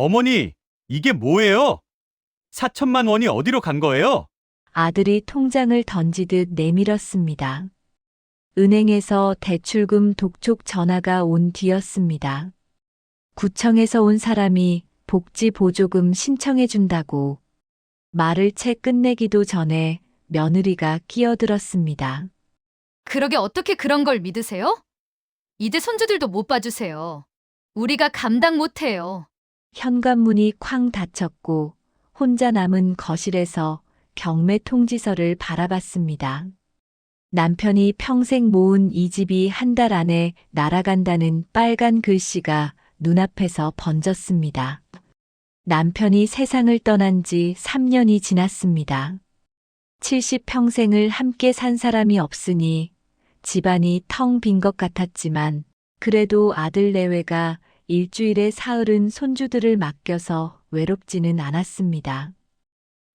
어머니, 이게 뭐예요? 4천만 원이 어디로 간 거예요? 아들이 통장을 던지듯 내밀었습니다. 은행에서 대출금 독촉 전화가 온 뒤였습니다. 구청에서 온 사람이 복지보조금 신청해준다고 말을 채 끝내기도 전에 며느리가 끼어들었습니다. 그러게 어떻게 그런 걸 믿으세요? 이제 손주들도 못 봐주세요. 우리가 감당 못해요. 현관문이 쾅 닫혔고 혼자 남은 거실에서 경매 통지서를 바라봤습니다. 남편이 평생 모은 이 집이 한 달 안에 날아간다는 빨간 글씨가 눈앞에서 번졌습니다. 남편이 세상을 떠난 지 3년이 지났습니다. 70평생을 함께 산 사람이 없으니 집안이 텅 빈 것 같았지만 그래도 아들 내외가 일주일에 사흘은 손주들을 맡겨서 외롭지는 않았습니다.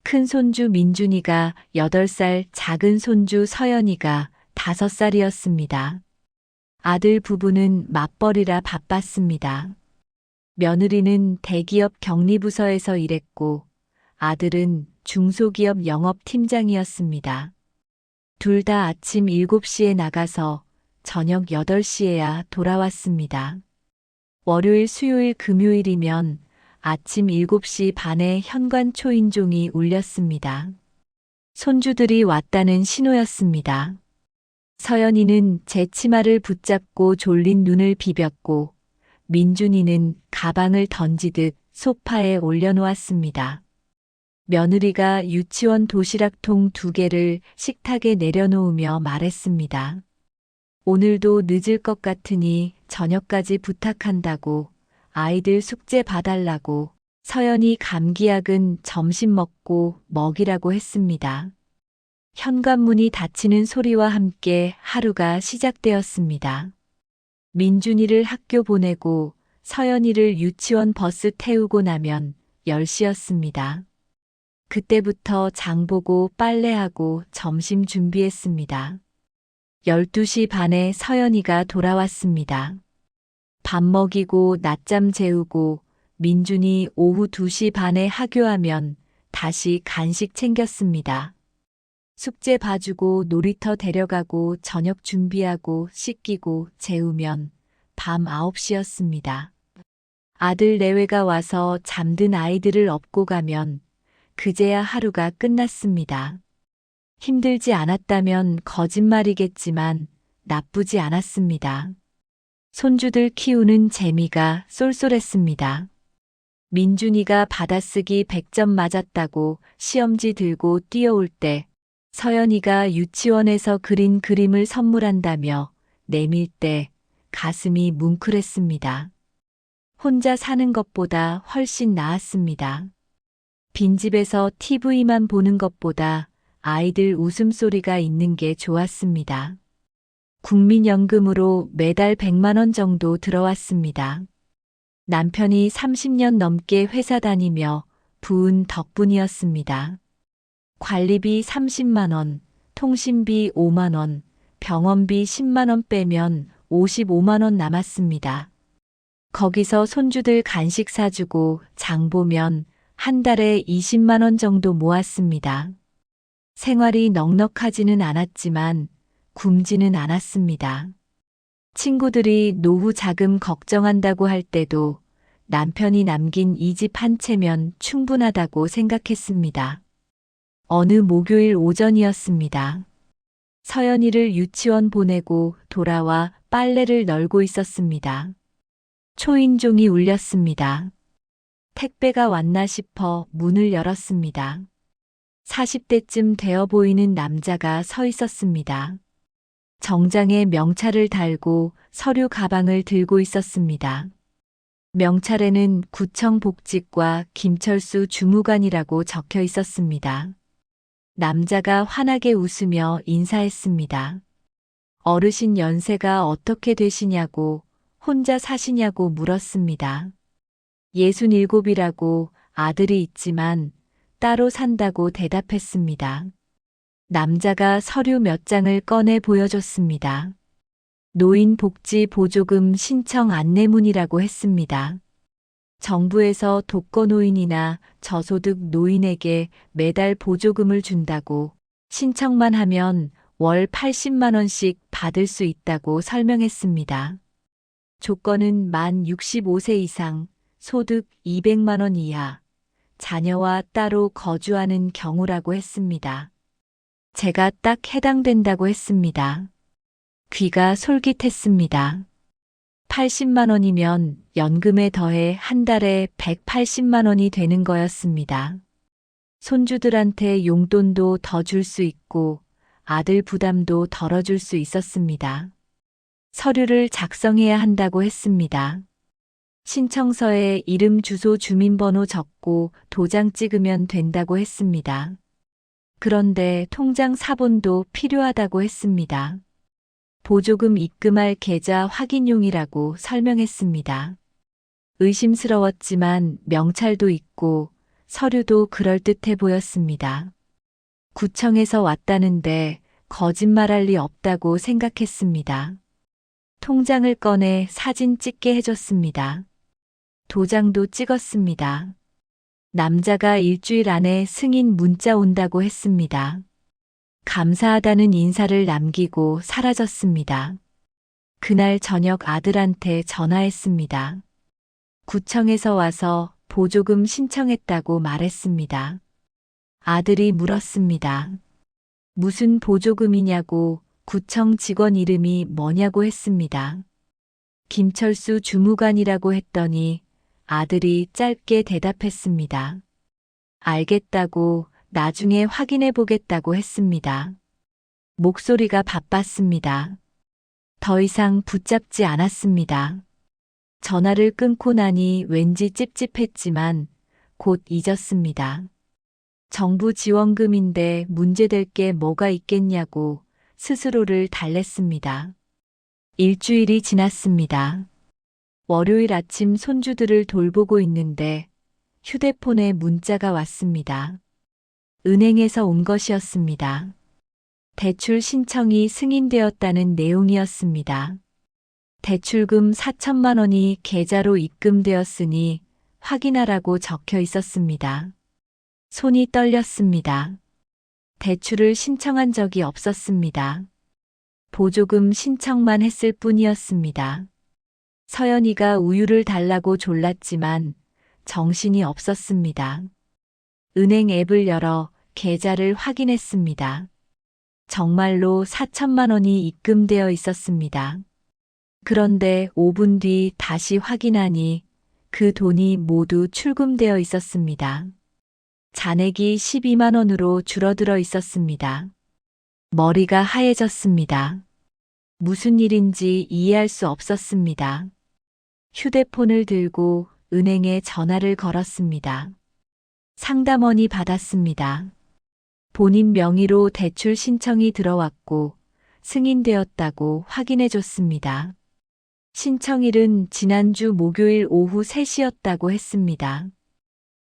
큰 손주 민준이가 8살, 작은 손주 서연이가 5살이었습니다. 아들 부부는 맞벌이라 바빴습니다. 며느리는 대기업 격리부서에서 일했고 아들은 중소기업 영업팀장이었습니다. 둘 다 아침 7시에 나가서 저녁 8시에야 돌아왔습니다. 월요일, 수요일, 금요일이면 아침 7시 반에 현관 초인종이 울렸습니다. 손주들이 왔다는 신호였습니다. 서연이는 제 치마를 붙잡고 졸린 눈을 비볐고 민준이는 가방을 던지듯 소파에 올려놓았습니다. 며느리가 유치원 도시락통 2개를 식탁에 내려놓으며 말했습니다. 오늘도 늦을 것 같으니 저녁까지 부탁한다고, 아이들 숙제 봐달라고, 서연이 감기약은 점심 먹고 먹이라고 했습니다. 현관문이 닫히는 소리와 함께 하루가 시작되었습니다. 민준이를 학교 보내고 서연이를 유치원 버스 태우고 나면 10시였습니다. 그때부터 장 보고 빨래하고 점심 준비했습니다. 12시 반에 서연이가 돌아왔습니다. 밥 먹이고 낮잠 재우고 민준이 오후 2시 반에 하교하면 다시 간식 챙겼습니다. 숙제 봐주고 놀이터 데려가고 저녁 준비하고 씻기고 재우면 밤 9시였습니다. 아들 내외가 와서 잠든 아이들을 업고 가면 그제야 하루가 끝났습니다. 힘들지 않았다면 거짓말이겠지만 나쁘지 않았습니다. 손주들 키우는 재미가 쏠쏠했습니다. 민준이가 받아쓰기 100점 맞았다고 시험지 들고 뛰어올 때 서연이가 유치원에서 그린 그림을 선물한다며 내밀 때 가슴이 뭉클했습니다. 혼자 사는 것보다 훨씬 나았습니다. 빈집에서 TV만 보는 것보다 아이들 웃음소리가 있는 게 좋았습니다. 국민연금으로 매달 100만 원 정도 들어왔습니다. 남편이 30년 넘게 회사 다니며 부은 덕분이었습니다. 관리비 30만 원, 통신비 5만 원, 병원비 10만 원 빼면 55만 원 남았습니다. 거기서 손주들 간식 사주고 장 보면 한 달에 20만 원 정도 모았습니다. 생활이 넉넉하지는 않았지만 굶지는 않았습니다. 친구들이 노후 자금 걱정한다고 할 때도 남편이 남긴 이 집 한 채면 충분하다고 생각했습니다. 어느 목요일 오전이었습니다. 서연이를 유치원 보내고 돌아와 빨래를 널고 있었습니다. 초인종이 울렸습니다. 택배가 왔나 싶어 문을 열었습니다. 40대쯤 되어 보이는 남자가 서 있었습니다. 정장에 명찰을 달고 서류 가방을 들고 있었습니다. 명찰에는 구청 복직과 김철수 주무관이라고 적혀 있었습니다. 남자가 환하게 웃으며 인사했습니다. 어르신 연세가 어떻게 되시냐고, 혼자 사시냐고 물었습니다. 67이라고 아들이 있지만 따로 산다고 대답했습니다. 남자가 서류 몇 장을 꺼내 보여줬습니다. 노인복지보조금 신청 안내문이라고 했습니다. 정부에서 독거노인이나 저소득 노인에게 매달 보조금을 준다고 신청만 하면 월 80만 원씩 받을 수 있다고 설명했습니다. 조건은 만 65세 이상, 소득 200만 원 이하, 자녀와 따로 거주하는 경우라고 했습니다. 제가 딱 해당된다고 했습니다. 귀가 솔깃했습니다. 80만 원이면 연금에 더해 한 달에 180만 원이 되는 거였습니다. 손주들한테 용돈도 더 줄 수 있고 아들 부담도 덜어줄 수 있었습니다. 서류를 작성해야 한다고 했습니다. 신청서에 이름, 주소, 주민번호 적고 도장 찍으면 된다고 했습니다. 그런데 통장 사본도 필요하다고 했습니다. 보조금 입금할 계좌 확인용이라고 설명했습니다. 의심스러웠지만 명찰도 있고 서류도 그럴듯해 보였습니다. 구청에서 왔다는데 거짓말할 리 없다고 생각했습니다. 통장을 꺼내 사진 찍게 해줬습니다. 도장도 찍었습니다. 남자가 일주일 안에 승인 문자 온다고 했습니다. 감사하다는 인사를 남기고 사라졌습니다. 그날 저녁 아들한테 전화했습니다. 구청에서 와서 보조금 신청했다고 말했습니다. 아들이 물었습니다. 무슨 보조금이냐고, 구청 직원 이름이 뭐냐고 했습니다. 김철수 주무관이라고 했더니 아들이 짧게 대답했습니다. 알겠다고, 나중에 확인해 보겠다고 했습니다. 목소리가 바빴습니다. 더 이상 붙잡지 않았습니다. 전화를 끊고 나니 왠지 찝찝했지만 곧 잊었습니다. 정부 지원금인데 문제될 게 뭐가 있겠냐고 스스로를 달랬습니다. 일주일이 지났습니다. 월요일 아침 손주들을 돌보고 있는데 휴대폰에 문자가 왔습니다. 은행에서 온 것이었습니다. 대출 신청이 승인되었다는 내용이었습니다. 대출금 4천만 원이 계좌로 입금되었으니 확인하라고 적혀 있었습니다. 손이 떨렸습니다. 대출을 신청한 적이 없었습니다. 보조금 신청만 했을 뿐이었습니다. 서연이가 우유를 달라고 졸랐지만 정신이 없었습니다. 은행 앱을 열어 계좌를 확인했습니다. 정말로 4천만 원이 입금되어 있었습니다. 그런데 5분 뒤 다시 확인하니 그 돈이 모두 출금되어 있었습니다. 잔액이 12만 원으로 줄어들어 있었습니다. 머리가 하얘졌습니다. 무슨 일인지 이해할 수 없었습니다. 휴대폰을 들고 은행에 전화를 걸었습니다. 상담원이 받았습니다. 본인 명의로 대출 신청이 들어왔고 승인되었다고 확인해 줬습니다. 신청일은 지난주 목요일 오후 3시였다고 했습니다.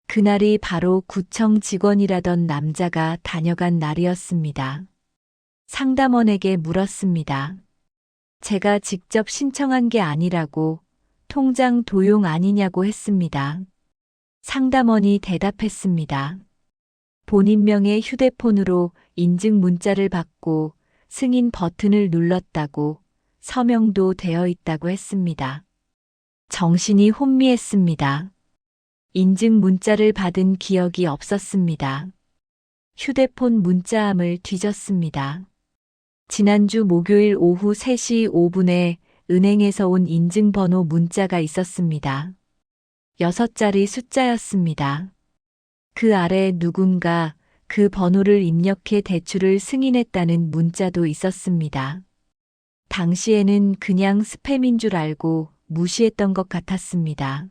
그날이 바로 구청 직원이라던 남자가 다녀간 날이었습니다. 상담원에게 물었습니다. 제가 직접 신청한 게 아니라고, 통장 도용 아니냐고 했습니다. 상담원이 대답했습니다. 본인 명의 휴대폰으로 인증 문자를 받고 승인 버튼을 눌렀다고, 서명도 되어 있다고 했습니다. 정신이 혼미했습니다. 인증 문자를 받은 기억이 없었습니다. 휴대폰 문자함을 뒤졌습니다. 지난주 목요일 오후 3시 5분에 은행에서 온 인증번호 문자가 있었습니다. 6자리 숫자였습니다. 그 아래 누군가 그 번호를 입력해 대출을 승인했다는 문자도 있었습니다. 당시에는 그냥 스팸인 줄 알고 무시했던 것 같았습니다.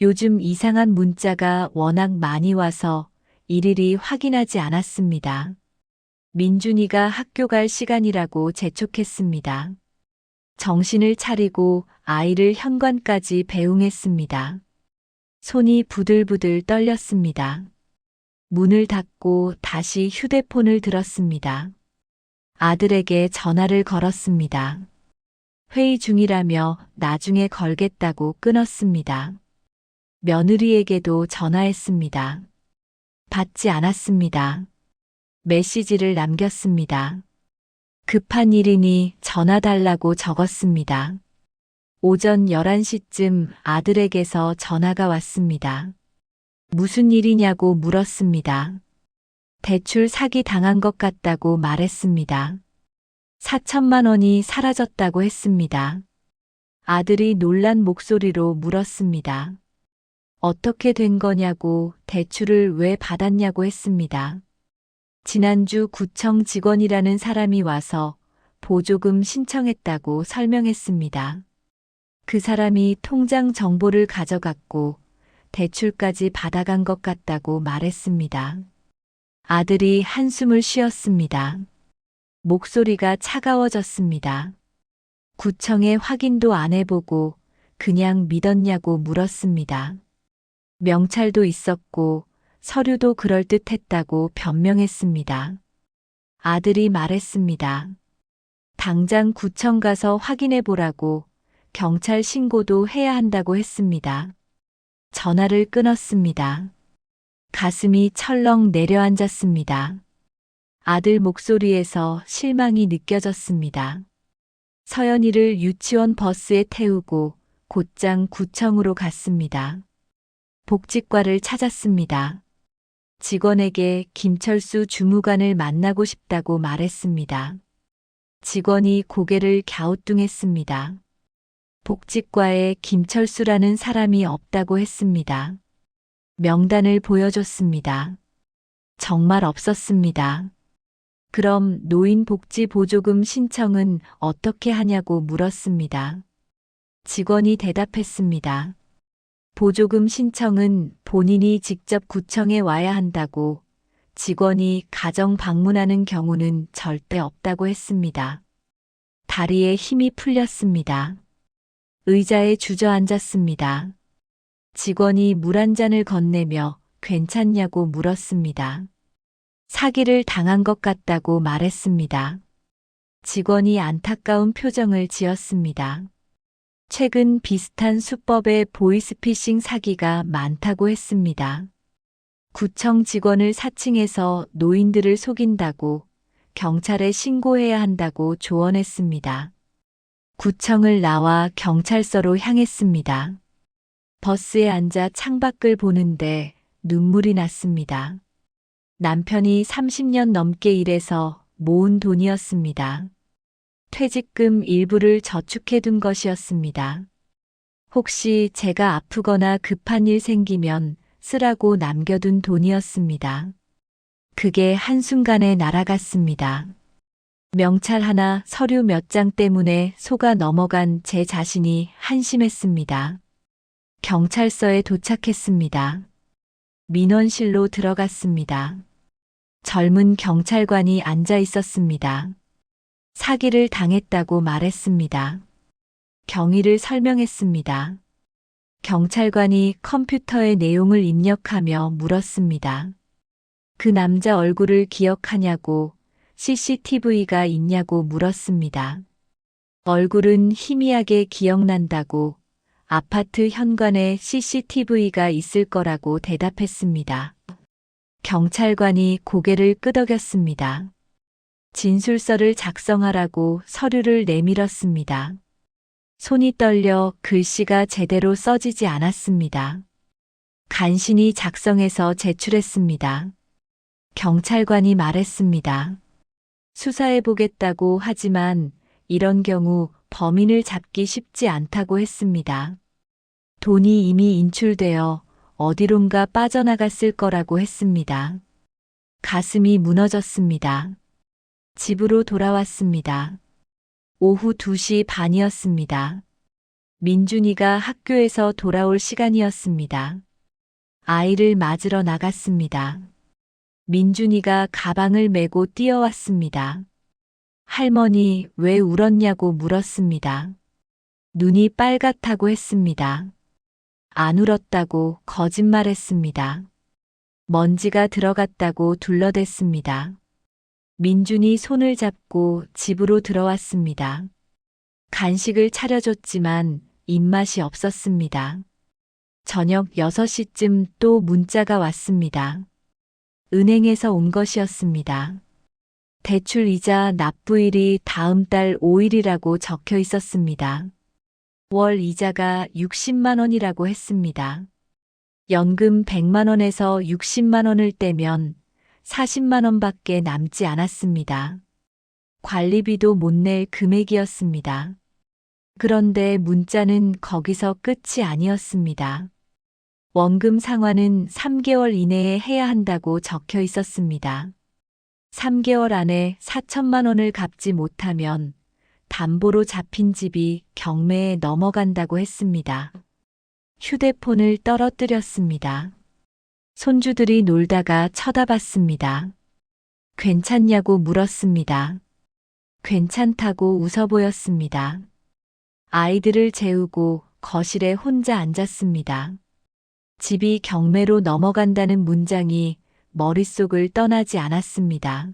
요즘 이상한 문자가 워낙 많이 와서 일일이 확인하지 않았습니다. 민준이가 학교 갈 시간이라고 재촉했습니다. 정신을 차리고 아이를 현관까지 배웅했습니다. 손이 부들부들 떨렸습니다. 문을 닫고 다시 휴대폰을 들었습니다. 아들에게 전화를 걸었습니다. 회의 중이라며 나중에 걸겠다고 끊었습니다. 며느리에게도 전화했습니다. 받지 않았습니다. 메시지를 남겼습니다. 급한 일이니 전화 달라고 적었습니다. 오전 11시쯤 아들에게서 전화가 왔습니다. 무슨 일이냐고 물었습니다. 대출 사기 당한 것 같다고 말했습니다. 4천만 원이 사라졌다고 했습니다. 아들이 놀란 목소리로 물었습니다. 어떻게 된 거냐고 대출을 왜 받았냐고 했습니다. 지난주 구청 직원이라는 사람이 와서 보조금 신청했다고 설명했습니다. 그 사람이 통장 정보를 가져갔고 대출까지 받아간 것 같다고 말했습니다. 아들이 한숨을 쉬었습니다. 목소리가 차가워졌습니다. 구청에 확인도 안 해보고 그냥 믿었냐고 물었습니다. 명찰도 있었고 서류도 그럴듯했다고 변명했습니다. 아들이 말했습니다. 당장 구청 가서 확인해 보라고 경찰 신고도 해야 한다고 했습니다. 전화를 끊었습니다. 가슴이 철렁 내려앉았습니다. 아들 목소리에서 실망이 느껴졌습니다. 서연이를 유치원 버스에 태우고 곧장 구청으로 갔습니다. 복지과를 찾았습니다. 직원에게 김철수 주무관을 만나고 싶다고 말했습니다. 직원이 고개를 갸우뚱했습니다. 복지과에 김철수라는 사람이 없다고 했습니다. 명단을 보여줬습니다. 정말 없었습니다. 그럼 노인복지보조금 신청은 어떻게 하냐고 물었습니다. 직원이 대답했습니다. 보조금 신청은 본인이 직접 구청에 와야 한다고, 직원이 가정 방문하는 경우는 절대 없다고 했습니다. 다리에 힘이 풀렸습니다. 의자에 주저앉았습니다. 직원이 물 한 잔을 건네며 괜찮냐고 물었습니다. 사기를 당한 것 같다고 말했습니다. 직원이 안타까운 표정을 지었습니다. 최근 비슷한 수법의 보이스피싱 사기가 많다고 했습니다. 구청 직원을 사칭해서 노인들을 속인다고 경찰에 신고해야 한다고 조언했습니다. 구청을 나와 경찰서로 향했습니다. 버스에 앉아 창밖을 보는데 눈물이 났습니다. 남편이 30년 넘게 일해서 모은 돈이었습니다. 퇴직금 일부를 저축해둔 것이었습니다. 혹시 제가 아프거나 급한 일 생기면 쓰라고 남겨둔 돈이었습니다. 그게 한순간에 날아갔습니다. 명찰 하나, 서류 몇 장 때문에 속아 넘어간 제 자신이 한심했습니다. 경찰서에 도착했습니다. 민원실로 들어갔습니다. 젊은 경찰관이 앉아 있었습니다. 사기를 당했다고 말했습니다. 경위를 설명했습니다. 경찰관이 컴퓨터의 내용을 입력하며 물었습니다. 그 남자 얼굴을 기억하냐고, CCTV가 있냐고 물었습니다. 얼굴은 희미하게 기억난다고, 아파트 현관에 CCTV가 있을 거라고 대답했습니다. 경찰관이 고개를 끄덕였습니다. 진술서를 작성하라고 서류를 내밀었습니다. 손이 떨려 글씨가 제대로 써지지 않았습니다. 간신히 작성해서 제출했습니다. 경찰관이 말했습니다. 수사해보겠다고 하지만 이런 경우 범인을 잡기 쉽지 않다고 했습니다. 돈이 이미 인출되어 어디론가 빠져나갔을 거라고 했습니다. 가슴이 무너졌습니다. 집으로 돌아왔습니다. 오후 2시 반이었습니다. 민준이가 학교에서 돌아올 시간이었습니다. 아이를 맞으러 나갔습니다. 민준이가 가방을 메고 뛰어왔습니다. 할머니, 왜 울었냐고 물었습니다. 눈이 빨갛다고 했습니다. 안 울었다고 거짓말했습니다. 먼지가 들어갔다고 둘러댔습니다. 민준이 손을 잡고 집으로 들어왔습니다. 간식을 차려줬지만 입맛이 없었습니다. 저녁 6시쯤 또 문자가 왔습니다. 은행에서 온 것이었습니다. 대출 이자 납부일이 다음 달 5일이라고 적혀 있었습니다. 월 이자가 60만 원이라고 했습니다. 연금 100만 원에서 60만 원을 떼면 40만 원밖에 남지 않았습니다. 관리비도 못 낼 금액이었습니다. 그런데 문자는 거기서 끝이 아니었습니다. 원금 상환은 3개월 이내에 해야 한다고 적혀 있었습니다. 3개월 안에 4천만 원을 갚지 못하면 담보로 잡힌 집이 경매에 넘어간다고 했습니다. 휴대폰을 떨어뜨렸습니다. 손주들이 놀다가 쳐다봤습니다. 괜찮냐고 물었습니다. 괜찮다고 웃어 보였습니다. 아이들을 재우고 거실에 혼자 앉았습니다. 집이 경매로 넘어간다는 문장이 머릿속을 떠나지 않았습니다.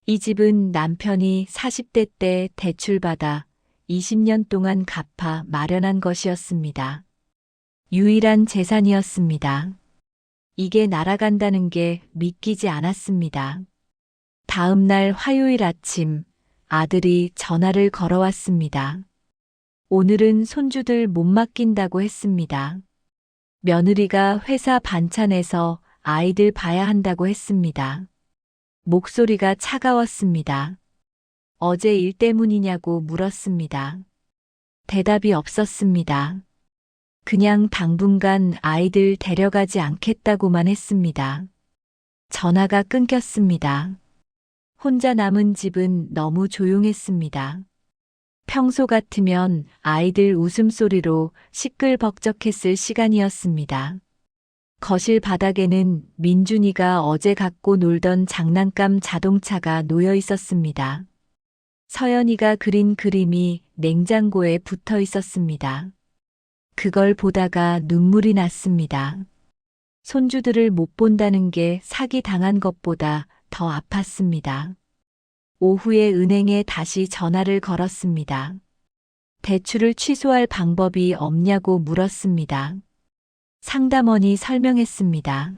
이 집은 남편이 40대 때 대출받아 20년 동안 갚아 마련한 것이었습니다. 유일한 재산이었습니다. 이게 날아간다는 게 믿기지 않았습니다. 다음 날 화요일 아침 아들이 전화를 걸어왔습니다. 오늘은 손주들 못 맡긴다고 했습니다. 며느리가 회사 반찬에서 아이들 봐야 한다고 했습니다. 목소리가 차가웠습니다. 어제 일 때문이냐고 물었습니다. 대답이 없었습니다. 그냥 당분간 아이들 데려가지 않겠다고만 했습니다. 전화가 끊겼습니다. 혼자 남은 집은 너무 조용했습니다. 평소 같으면 아이들 웃음소리로 시끌벅적했을 시간이었습니다. 거실 바닥에는 민준이가 어제 갖고 놀던 장난감 자동차가 놓여 있었습니다. 서연이가 그린 그림이 냉장고에 붙어 있었습니다. 그걸 보다가 눈물이 났습니다. 손주들을 못 본다는 게 사기 당한 것보다 더 아팠습니다. 오후에 은행에 다시 전화를 걸었습니다. 대출을 취소할 방법이 없냐고 물었습니다. 상담원이 설명했습니다.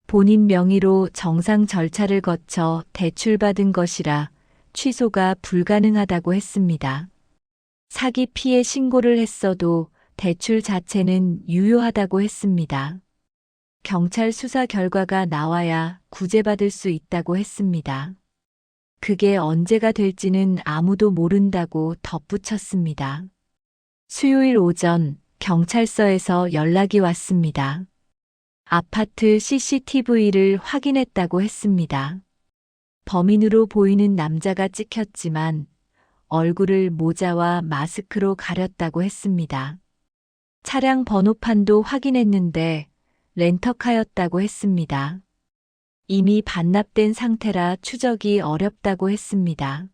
본인 명의로 정상 절차를 거쳐 대출받은 것이라 취소가 불가능하다고 했습니다. 사기 피해 신고를 했어도 대출 자체는 유효하다고 했습니다. 경찰 수사 결과가 나와야 구제받을 수 있다고 했습니다. 그게 언제가 될지는 아무도 모른다고 덧붙였습니다. 수요일 오전 경찰서에서 연락이 왔습니다. 아파트 CCTV를 확인했다고 했습니다. 범인으로 보이는 남자가 찍혔지만 얼굴을 모자와 마스크로 가렸다고 했습니다. 차량 번호판도 확인했는데 렌터카였다고 했습니다. 이미 반납된 상태라 추적이 어렵다고 했습니다.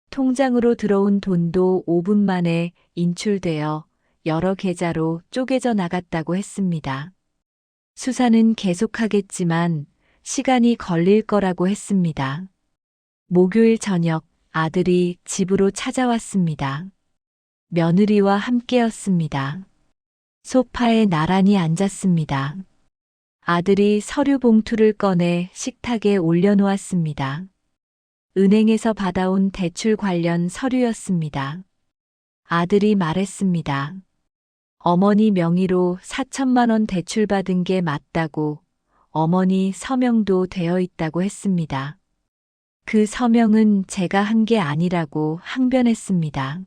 통장으로 들어온 돈도 5분 만에 인출되어 여러 계좌로 쪼개져 나갔다고 했습니다. 수사는 계속하겠지만 시간이 걸릴 거라고 했습니다. 목요일 저녁 아들이 집으로 찾아왔습니다. 며느리와 함께였습니다. 소파에 나란히 앉았습니다. 아들이 서류 봉투를 꺼내 식탁에 올려놓았습니다. 은행에서 받아온 대출 관련 서류였습니다. 아들이 말했습니다. 어머니 명의로 4천만 원 대출받은 게 맞다고 어머니 서명도 되어 있다고 했습니다. 그 서명은 제가 한 게 아니라고 항변했습니다.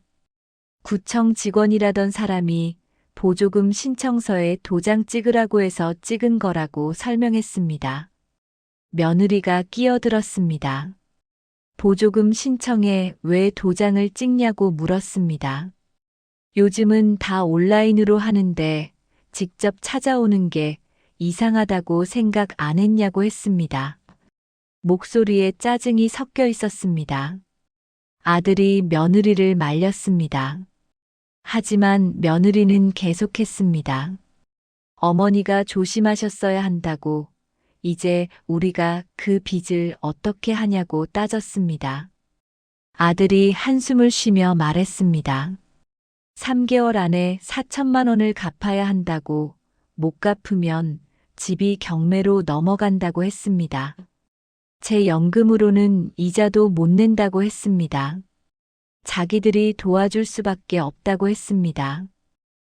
구청 직원이라던 사람이 보조금 신청서에 도장 찍으라고 해서 찍은 거라고 설명했습니다. 며느리가 끼어들었습니다. 보조금 신청에 왜 도장을 찍냐고 물었습니다. 요즘은 다 온라인으로 하는데 직접 찾아오는 게 이상하다고 생각 안 했냐고 했습니다. 목소리에 짜증이 섞여 있었습니다. 아들이 며느리를 말렸습니다. 하지만 며느리는 계속했습니다. 어머니가 조심하셨어야 한다고 이제 우리가 그 빚을 어떻게 하냐고 따졌습니다. 아들이 한숨을 쉬며 말했습니다. 3개월 안에 4천만 원을 갚아야 한다고 못 갚으면 집이 경매로 넘어간다고 했습니다. 제 연금으로는 이자도 못 낸다고 했습니다. 자기들이 도와줄 수밖에 없다고 했습니다.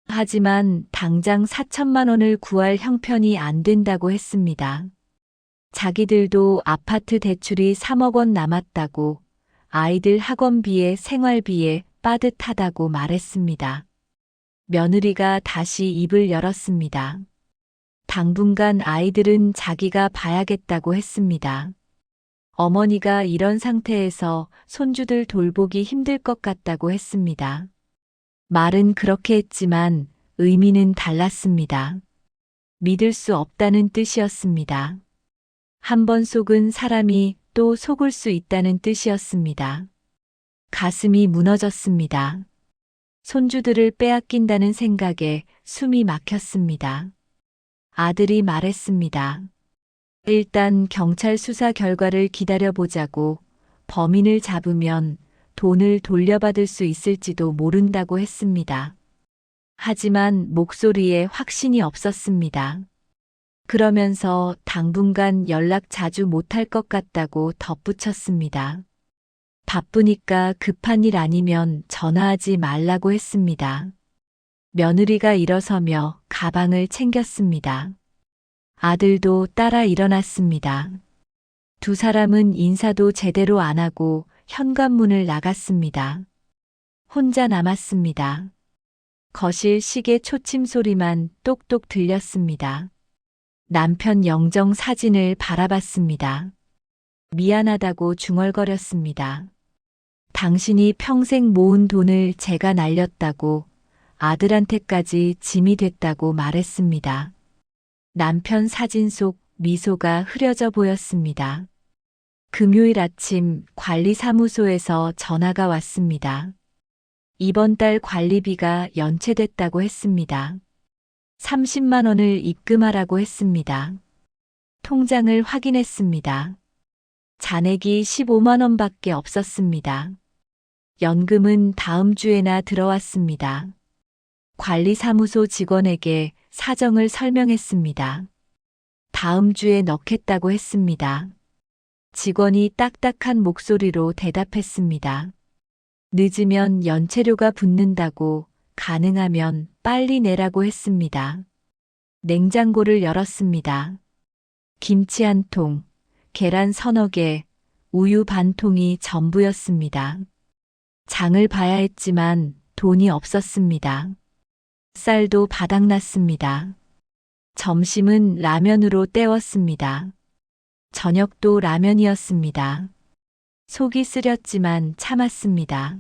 하지만 당장 4천만 원을 구할 형편이 안 된다고 했습니다. 자기들도 아파트 대출이 3억 원 남았다고, 아이들 학원비에 생활비에 빠듯하다고 말했습니다. 며느리가 다시 입을 열었습니다. 당분간 아이들은 자기가 봐야겠다고 했습니다. 어머니가 이런 상태에서 손주들 돌보기 힘들 것 같다고 했습니다. 말은 그렇게 했지만 의미는 달랐습니다. 믿을 수 없다는 뜻이었습니다. 한 번 속은 사람이 또 속을 수 있다는 뜻이었습니다. 가슴이 무너졌습니다. 손주들을 빼앗긴다는 생각에 숨이 막혔습니다. 아들이 말했습니다. 일단 경찰 수사 결과를 기다려보자고, 범인을 잡으면 돈을 돌려받을 수 있을지도 모른다고 했습니다. 하지만 목소리에 확신이 없었습니다. 그러면서 당분간 연락 자주 못할 것 같다고 덧붙였습니다. 바쁘니까 급한 일 아니면 전화하지 말라고 했습니다. 며느리가 일어서며 가방을 챙겼습니다. 아들도 따라 일어났습니다. 두 사람은 인사도 제대로 안 하고 현관문을 나갔습니다. 혼자 남았습니다. 거실 시계 초침 소리만 똑똑 들렸습니다. 남편 영정 사진을 바라봤습니다. 미안하다고 중얼거렸습니다. 당신이 평생 모은 돈을 제가 날렸다고, 아들한테까지 짐이 됐다고 말했습니다. 남편 사진 속 미소가 흐려져 보였습니다. 금요일 아침 관리사무소에서 전화가 왔습니다. 이번 달 관리비가 연체됐다고 했습니다. 30만 원을 입금하라고 했습니다. 통장을 확인했습니다. 잔액이 15만 원밖에 없었습니다. 연금은 다음 주에나 들어왔습니다. 관리사무소 직원에게 사정을 설명했습니다. 다음 주에 넣겠다고 했습니다. 직원이 딱딱한 목소리로 대답했습니다. 늦으면 연체료가 붙는다고, 가능하면 빨리 내라고 했습니다. 냉장고를 열었습니다. 김치 한 통, 계란 서너 개, 우유 반 통이 전부였습니다. 장을 봐야 했지만 돈이 없었습니다. 쌀도 바닥났습니다. 점심은 라면으로 때웠습니다. 저녁도 라면이었습니다. 속이 쓰렸지만 참았습니다.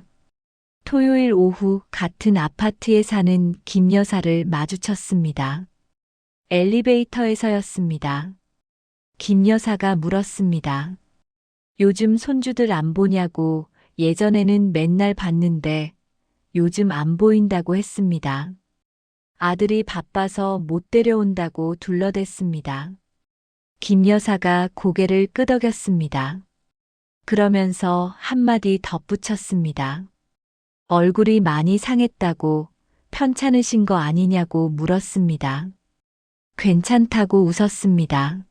토요일 오후 같은 아파트에 사는 김 여사를 마주쳤습니다. 엘리베이터에서였습니다. 김 여사가 물었습니다. 요즘 손주들 안 보냐고, 예전에는 맨날 봤는데 요즘 안 보인다고 했습니다. 아들이 바빠서 못 데려온다고 둘러댔습니다. 김 여사가 고개를 끄덕였습니다. 그러면서 한마디 덧붙였습니다. 얼굴이 많이 상했다고, 편찮으신 거 아니냐고 물었습니다. 괜찮다고 웃었습니다.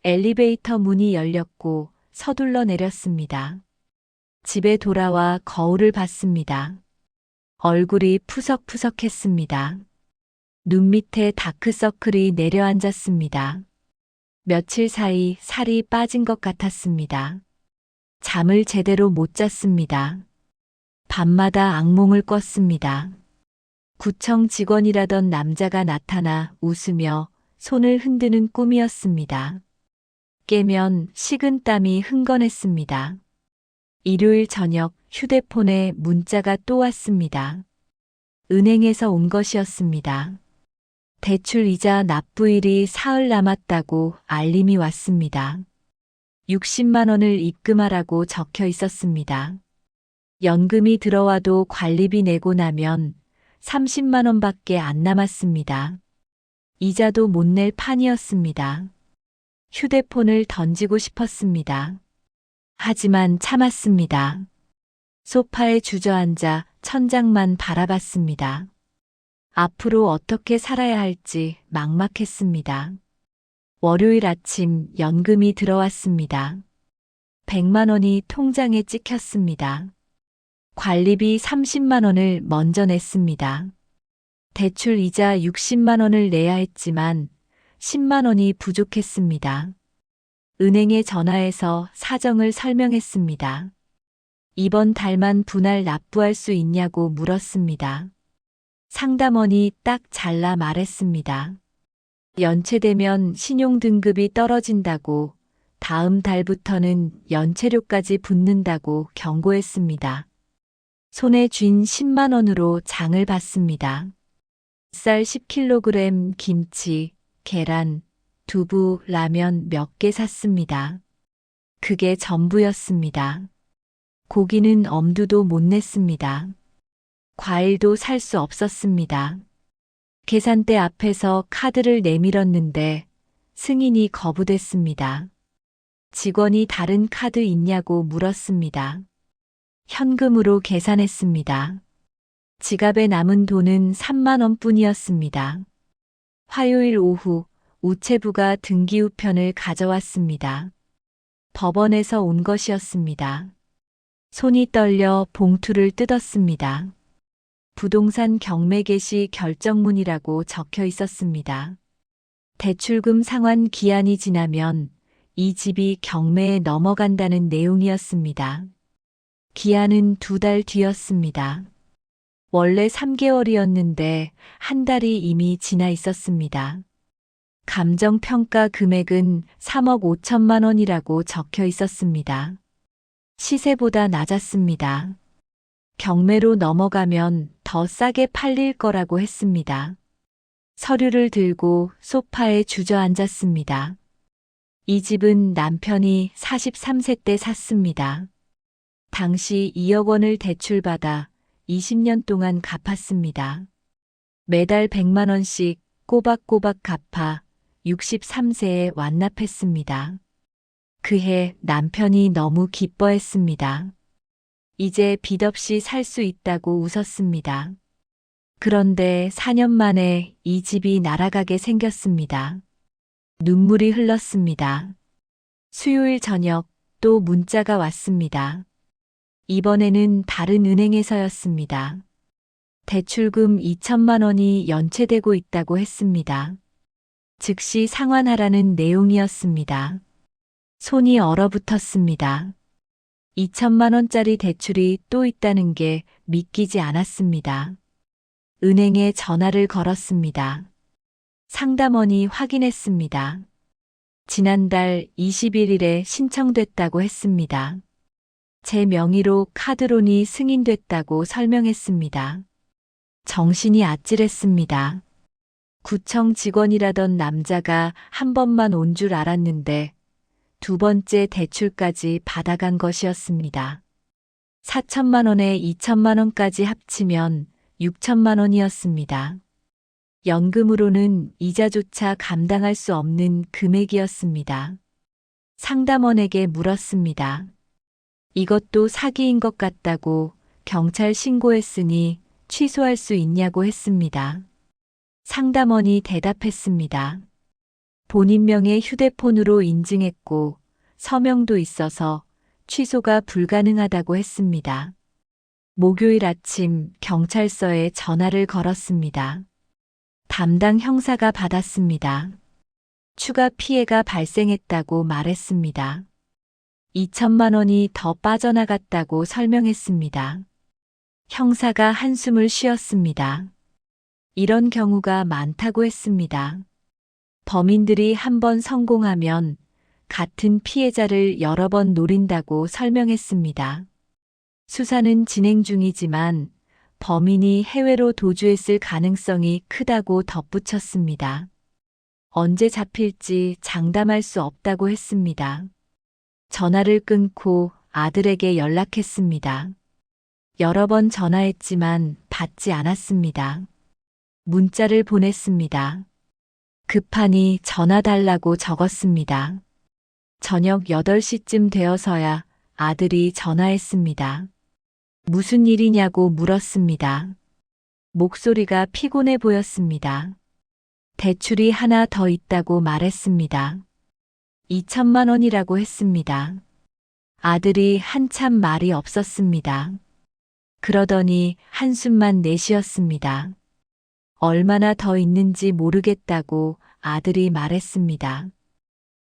엘리베이터 문이 열렸고 서둘러 내렸습니다. 집에 돌아와 거울을 봤습니다. 얼굴이 푸석푸석했습니다. 눈 밑에 다크서클이 내려앉았습니다. 며칠 사이 살이 빠진 것 같았습니다. 잠을 제대로 못 잤습니다. 밤마다 악몽을 꿨습니다. 구청 직원이라던 남자가 나타나 웃으며 손을 흔드는 꿈이었습니다. 깨면 식은 땀이 흥건했습니다. 일요일 저녁 휴대폰에 문자가 또 왔습니다. 은행에서 온 것이었습니다. 대출 이자 납부일이 사흘 남았다고 알림이 왔습니다. 60만 원을 입금하라고 적혀 있었습니다. 연금이 들어와도 관리비 내고 나면 30만 원밖에 안 남았습니다. 이자도 못 낼 판이었습니다. 휴대폰을 던지고 싶었습니다. 하지만 참았습니다. 소파에 주저앉아 천장만 바라봤습니다. 앞으로 어떻게 살아야 할지 막막했습니다. 월요일 아침 연금이 들어왔습니다. 100만 원이 통장에 찍혔습니다. 관리비 30만 원을 먼저 냈습니다. 대출 이자 60만 원을 내야 했지만 10만 원이 부족했습니다. 은행에 전화해서 사정을 설명했습니다. 이번 달만 분할 납부할 수 있냐고 물었습니다. 상담원이 딱 잘라 말했습니다. 연체되면 신용등급이 떨어진다고, 다음 달부터는 연체료까지 붙는다고 경고했습니다. 손에 쥔 10만 원으로 장을 봤습니다. 쌀 10kg, 김치, 계란, 두부, 라면 몇 개 샀습니다. 그게 전부였습니다. 고기는 엄두도 못 냈습니다. 과일도 살 수 없었습니다. 계산대 앞에서 카드를 내밀었는데 승인이 거부됐습니다. 직원이 다른 카드 있냐고 물었습니다. 현금으로 계산했습니다. 지갑에 남은 돈은 3만 원뿐이었습니다. 화요일 오후 우체부가 등기우편을 가져왔습니다. 법원에서 온 것이었습니다. 손이 떨려 봉투를 뜯었습니다. 부동산 경매 개시 결정문이라고 적혀 있었습니다. 대출금 상환 기한이 지나면 이 집이 경매에 넘어간다는 내용이었습니다. 기한은 2달 뒤였습니다. 원래 3개월이었는데 한 달이 이미 지나 있었습니다. 감정평가 금액은 3억 5천만 원이라고 적혀 있었습니다. 시세보다 낮았습니다. 경매로 넘어가면 더 싸게 팔릴 거라고 했습니다. 서류를 들고 소파에 주저앉았습니다. 이 집은 남편이 43세 때 샀습니다. 당시 2억 원을 대출받아 20년 동안 갚았습니다. 매달 100만 원씩 꼬박꼬박 갚아 63세에 완납했습니다. 그해 남편이 너무 기뻐했습니다. 이제 빚 없이 살 수 있다고 웃었습니다. 그런데 4년 만에 이 집이 날아가게 생겼습니다. 눈물이 흘렀습니다. 수요일 저녁 또 문자가 왔습니다. 이번에는 다른 은행에서였습니다. 대출금 2천만 원이 연체되고 있다고 했습니다. 즉시 상환하라는 내용이었습니다. 손이 얼어붙었습니다. 2천만 원짜리 대출이 또 있다는 게 믿기지 않았습니다. 은행에 전화를 걸었습니다. 상담원이 확인했습니다. 지난달 21일에 신청됐다고 했습니다. 제 명의로 카드론이 승인됐다고 설명했습니다. 정신이 아찔했습니다. 구청 직원이라던 남자가 한 번만 온 줄 알았는데 2번째 대출까지 받아간 것이었습니다. 4천만 원에 2천만 원까지 합치면 6천만 원이었습니다. 연금으로는 이자조차 감당할 수 없는 금액이었습니다. 상담원에게 물었습니다. 이것도 사기인 것 같다고 경찰 신고했으니 취소할 수 있냐고 했습니다. 상담원이 대답했습니다. 본인 명의 휴대폰으로 인증했고 서명도 있어서 취소가 불가능하다고 했습니다. 목요일 아침 경찰서에 전화를 걸었습니다. 담당 형사가 받았습니다. 추가 피해가 발생했다고 말했습니다. 2천만 원이 더 빠져나갔다고 설명했습니다. 형사가 한숨을 쉬었습니다. 이런 경우가 많다고 했습니다. 범인들이 한 번 성공하면 같은 피해자를 여러 번 노린다고 설명했습니다. 수사는 진행 중이지만 범인이 해외로 도주했을 가능성이 크다고 덧붙였습니다. 언제 잡힐지 장담할 수 없다고 했습니다. 전화를 끊고 아들에게 연락했습니다. 여러 번 전화했지만 받지 않았습니다. 문자를 보냈습니다. 급하니 전화 달라고 적었습니다. 저녁 8시쯤 되어서야 아들이 전화했습니다. 무슨 일이냐고 물었습니다. 목소리가 피곤해 보였습니다. 대출이 하나 더 있다고 말했습니다. 2천만 원이라고 했습니다. 아들이 한참 말이 없었습니다. 그러더니 한숨만 내쉬었습니다. 얼마나 더 있는지 모르겠다고 아들이 말했습니다.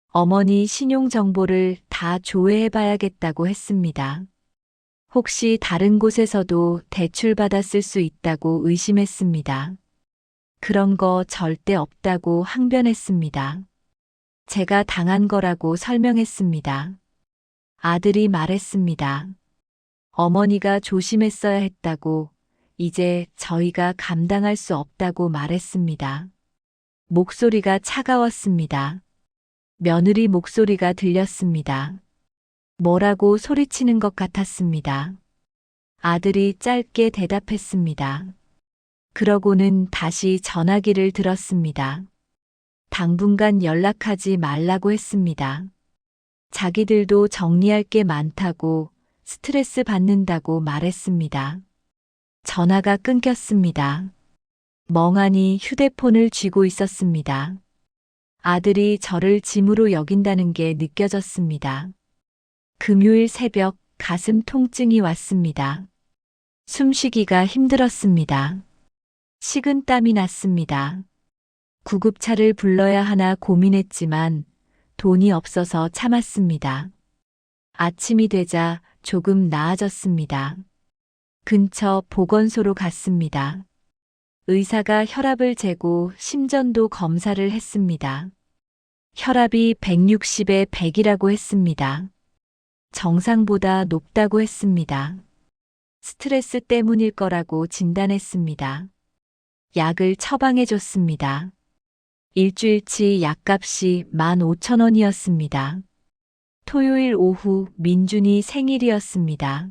어머니 신용정보를 다 조회해봐야겠다고 했습니다. 혹시 다른 곳에서도 대출받았을 수 있다고 의심했습니다. 그런 거 절대 없다고 항변했습니다. 제가 당한 거라고 설명했습니다. 아들이 말했습니다. 어머니가 조심했어야 했다고, 이제 저희가 감당할 수 없다고 말했습니다. 목소리가 차가웠습니다. 며느리 목소리가 들렸습니다. 뭐라고 소리치는 것 같았습니다. 아들이 짧게 대답했습니다. 그러고는 다시 전화기를 들었습니다. 당분간 연락하지 말라고 했습니다. 자기들도 정리할 게 많다고, 스트레스 받는다고 말했습니다. 전화가 끊겼습니다. 멍하니 휴대폰을 쥐고 있었습니다. 아들이 저를 짐으로 여긴다는 게 느껴졌습니다. 금요일 새벽 가슴 통증이 왔습니다. 숨쉬기가 힘들었습니다. 식은땀이 났습니다. 구급차를 불러야 하나 고민했지만 돈이 없어서 참았습니다. 아침이 되자 조금 나아졌습니다. 근처 보건소로 갔습니다. 의사가 혈압을 재고 심전도 검사를 했습니다. 혈압이 160에 100이라고 했습니다. 정상보다 높다고 했습니다. 스트레스 때문일 거라고 진단했습니다. 약을 처방해 줬습니다. 일주일치 약값이 15,000원이었습니다. 토요일 오후 민준이 생일이었습니다.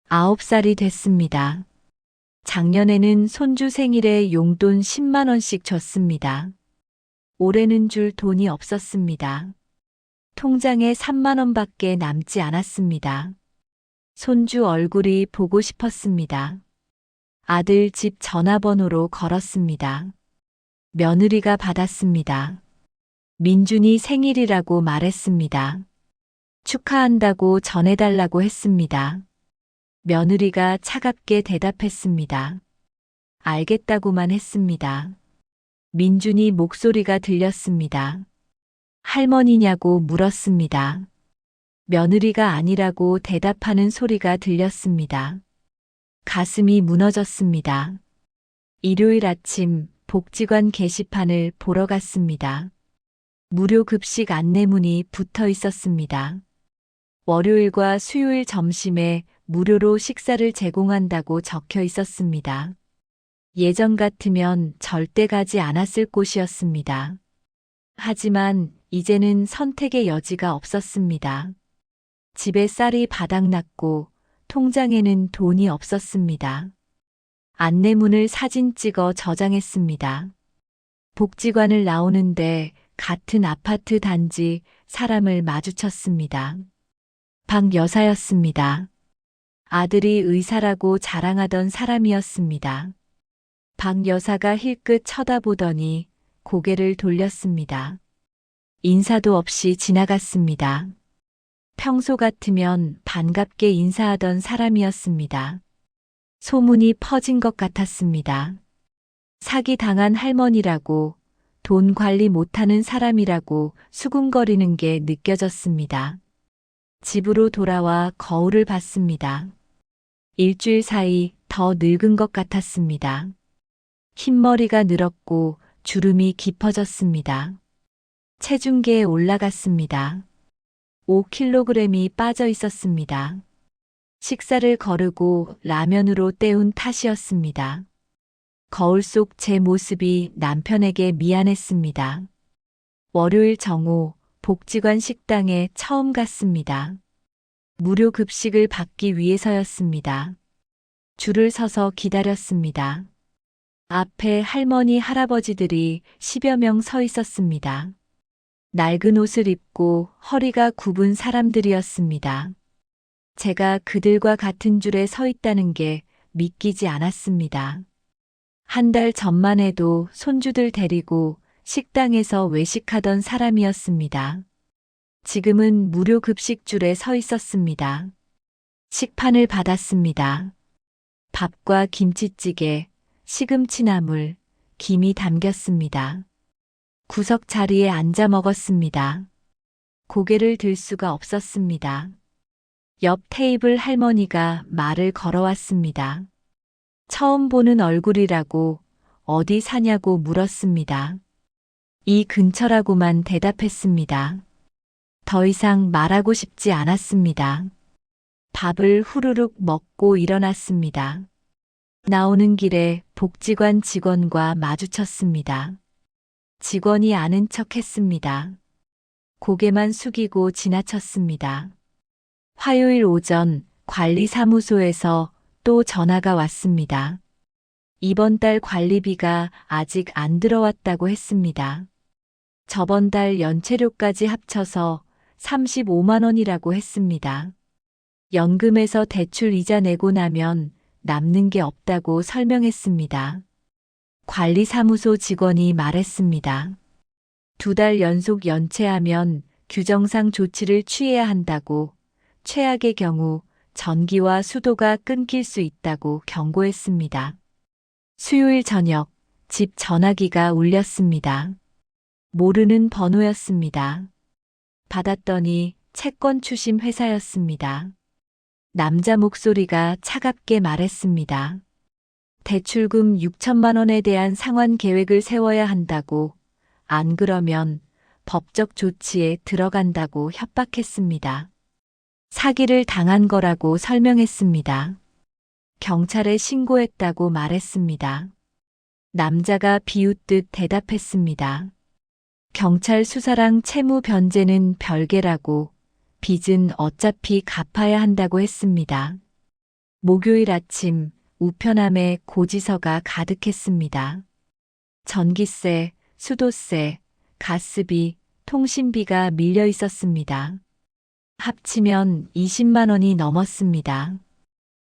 9살이 됐습니다. 작년에는 손주 생일에 용돈 10만 원씩 줬습니다. 올해는 줄 돈이 없었습니다. 통장에 3만 원밖에 남지 않았습니다. 손주 얼굴이 보고 싶었습니다. 아들 집 전화번호로 걸었습니다. 며느리가 받았습니다. 민준이 생일이라고 말했습니다. 축하한다고 전해달라고 했습니다. 며느리가 차갑게 대답했습니다. 알겠다고만 했습니다. 민준이 목소리가 들렸습니다. 할머니냐고 물었습니다. 며느리가 아니라고 대답하는 소리가 들렸습니다. 가슴이 무너졌습니다. 일요일 아침 복지관 게시판을 보러 갔습니다. 무료 급식 안내문이 붙어 있었습니다. 월요일과 수요일 점심에 무료로 식사를 제공한다고 적혀 있었습니다. 예전 같으면 절대 가지 않았을 곳이었습니다. 하지만 이제는 선택의 여지가 없었습니다. 집에 쌀이 바닥났고 통장에는 돈이 없었습니다. 안내문을 사진 찍어 저장했습니다. 복지관을 나오는데 같은 아파트 단지 사람을 마주쳤습니다. 박 여사였습니다. 아들이 의사라고 자랑하던 사람이었습니다. 박 여사가 힐끗 쳐다보더니 고개를 돌렸습니다. 인사도 없이 지나갔습니다. 평소 같으면 반갑게 인사하던 사람이었습니다. 소문이 퍼진 것 같았습니다. 사기 당한 할머니라고, 돈 관리 못하는 사람이라고 수군거리는 게 느껴졌습니다. 집으로 돌아와 거울을 봤습니다. 일주일 사이 더 늙은 것 같았습니다. 흰머리가 늘었고 주름이 깊어졌습니다. 체중계에 올라갔습니다. 5kg이 빠져 있었습니다. 식사를 거르고 라면으로 때운 탓이었습니다. 거울 속 제 모습이 남편에게 미안했습니다. 월요일 정오 복지관 식당에 처음 갔습니다. 무료 급식을 받기 위해서였습니다. 줄을 서서 기다렸습니다. 앞에 할머니, 할아버지들이 10여 명 서 있었습니다. 낡은 옷을 입고 허리가 굽은 사람들이었습니다. 제가 그들과 같은 줄에 서 있다는 게 믿기지 않았습니다. 한 달 전만 해도 손주들 데리고 식당에서 외식하던 사람이었습니다. 지금은 무료 급식줄에 서 있었습니다. 식판을 받았습니다. 밥과 김치찌개, 시금치나물, 김이 담겼습니다. 구석 자리에 앉아 먹었습니다. 고개를 들 수가 없었습니다. 옆 테이블 할머니가 말을 걸어왔습니다. 처음 보는 얼굴이라고 어디 사냐고 물었습니다. 이 근처라고만 대답했습니다. 더 이상 말하고 싶지 않았습니다. 밥을 후루룩 먹고 일어났습니다. 나오는 길에 복지관 직원과 마주쳤습니다. 직원이 아는 척 했습니다. 고개만 숙이고 지나쳤습니다. 화요일 오전 관리사무소에서 또 전화가 왔습니다. 이번 달 관리비가 아직 안 들어왔다고 했습니다. 저번 달 연체료까지 합쳐서 35만 원이라고 했습니다. 연금에서 대출 이자 내고 나면 남는 게 없다고 설명했습니다. 관리사무소 직원이 말했습니다. 2달 연속 연체하면 규정상 조치를 취해야 한다고, 최악의 경우 전기와 수도가 끊길 수 있다고 경고했습니다. 수요일 저녁 집 전화기가 울렸습니다. 모르는 번호였습니다. 받았더니 채권 추심 회사였습니다. 남자 목소리가 차갑게 말했습니다. 대출금 6천만 원에 대한 상환 계획을 세워야 한다고, 안 그러면 법적 조치에 들어간다고 협박했습니다. 사기를 당한 거라고 설명했습니다. 경찰에 신고했다고 말했습니다. 남자가 비웃듯 대답했습니다. 경찰 수사랑 채무 변제는 별개라고, 빚은 어차피 갚아야 한다고 했습니다. 목요일 아침 우편함에 고지서가 가득했습니다. 전기세, 수도세, 가스비, 통신비가 밀려 있었습니다. 합치면 20만 원이 넘었습니다.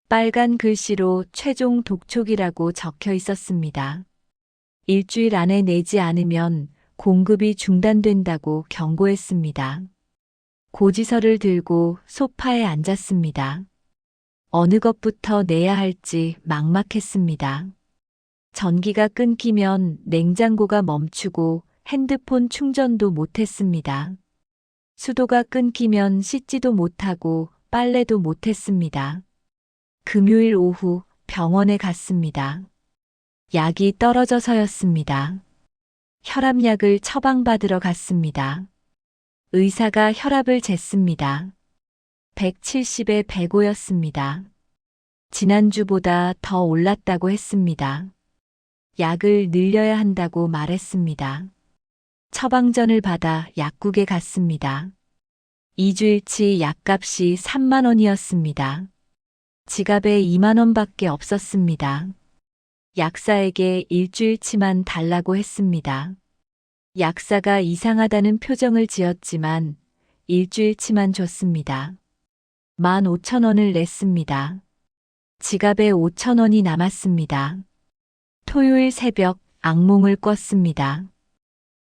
빨간 글씨로 최종 독촉이라고 적혀 있었습니다. 일주일 안에 내지 않으면 공급이 중단된다고 경고했습니다. 고지서를 들고 소파에 앉았습니다. 어느 것부터 내야 할지 막막했습니다. 전기가 끊기면 냉장고가 멈추고 핸드폰 충전도 못했습니다. 수도가 끊기면 씻지도 못하고 빨래도 못했습니다. 금요일 오후 병원에 갔습니다. 약이 떨어져서였습니다. 혈압약을 처방받으러 갔습니다. 의사가 혈압을 쟀습니다. 170에 105였습니다. 지난주보다 더 올랐다고 했습니다. 약을 늘려야 한다고 말했습니다. 처방전을 받아 약국에 갔습니다. 2주일치 약값이 3만 원이었습니다. 지갑에 2만 원밖에 없었습니다. 약사에게 일주일치만 달라고 했습니다. 약사가 이상하다는 표정을 지었지만 일주일치만 줬습니다. 15,000원을 냈습니다. 지갑에 5,000원이 남았습니다. 토요일 새벽 악몽을 꿨습니다.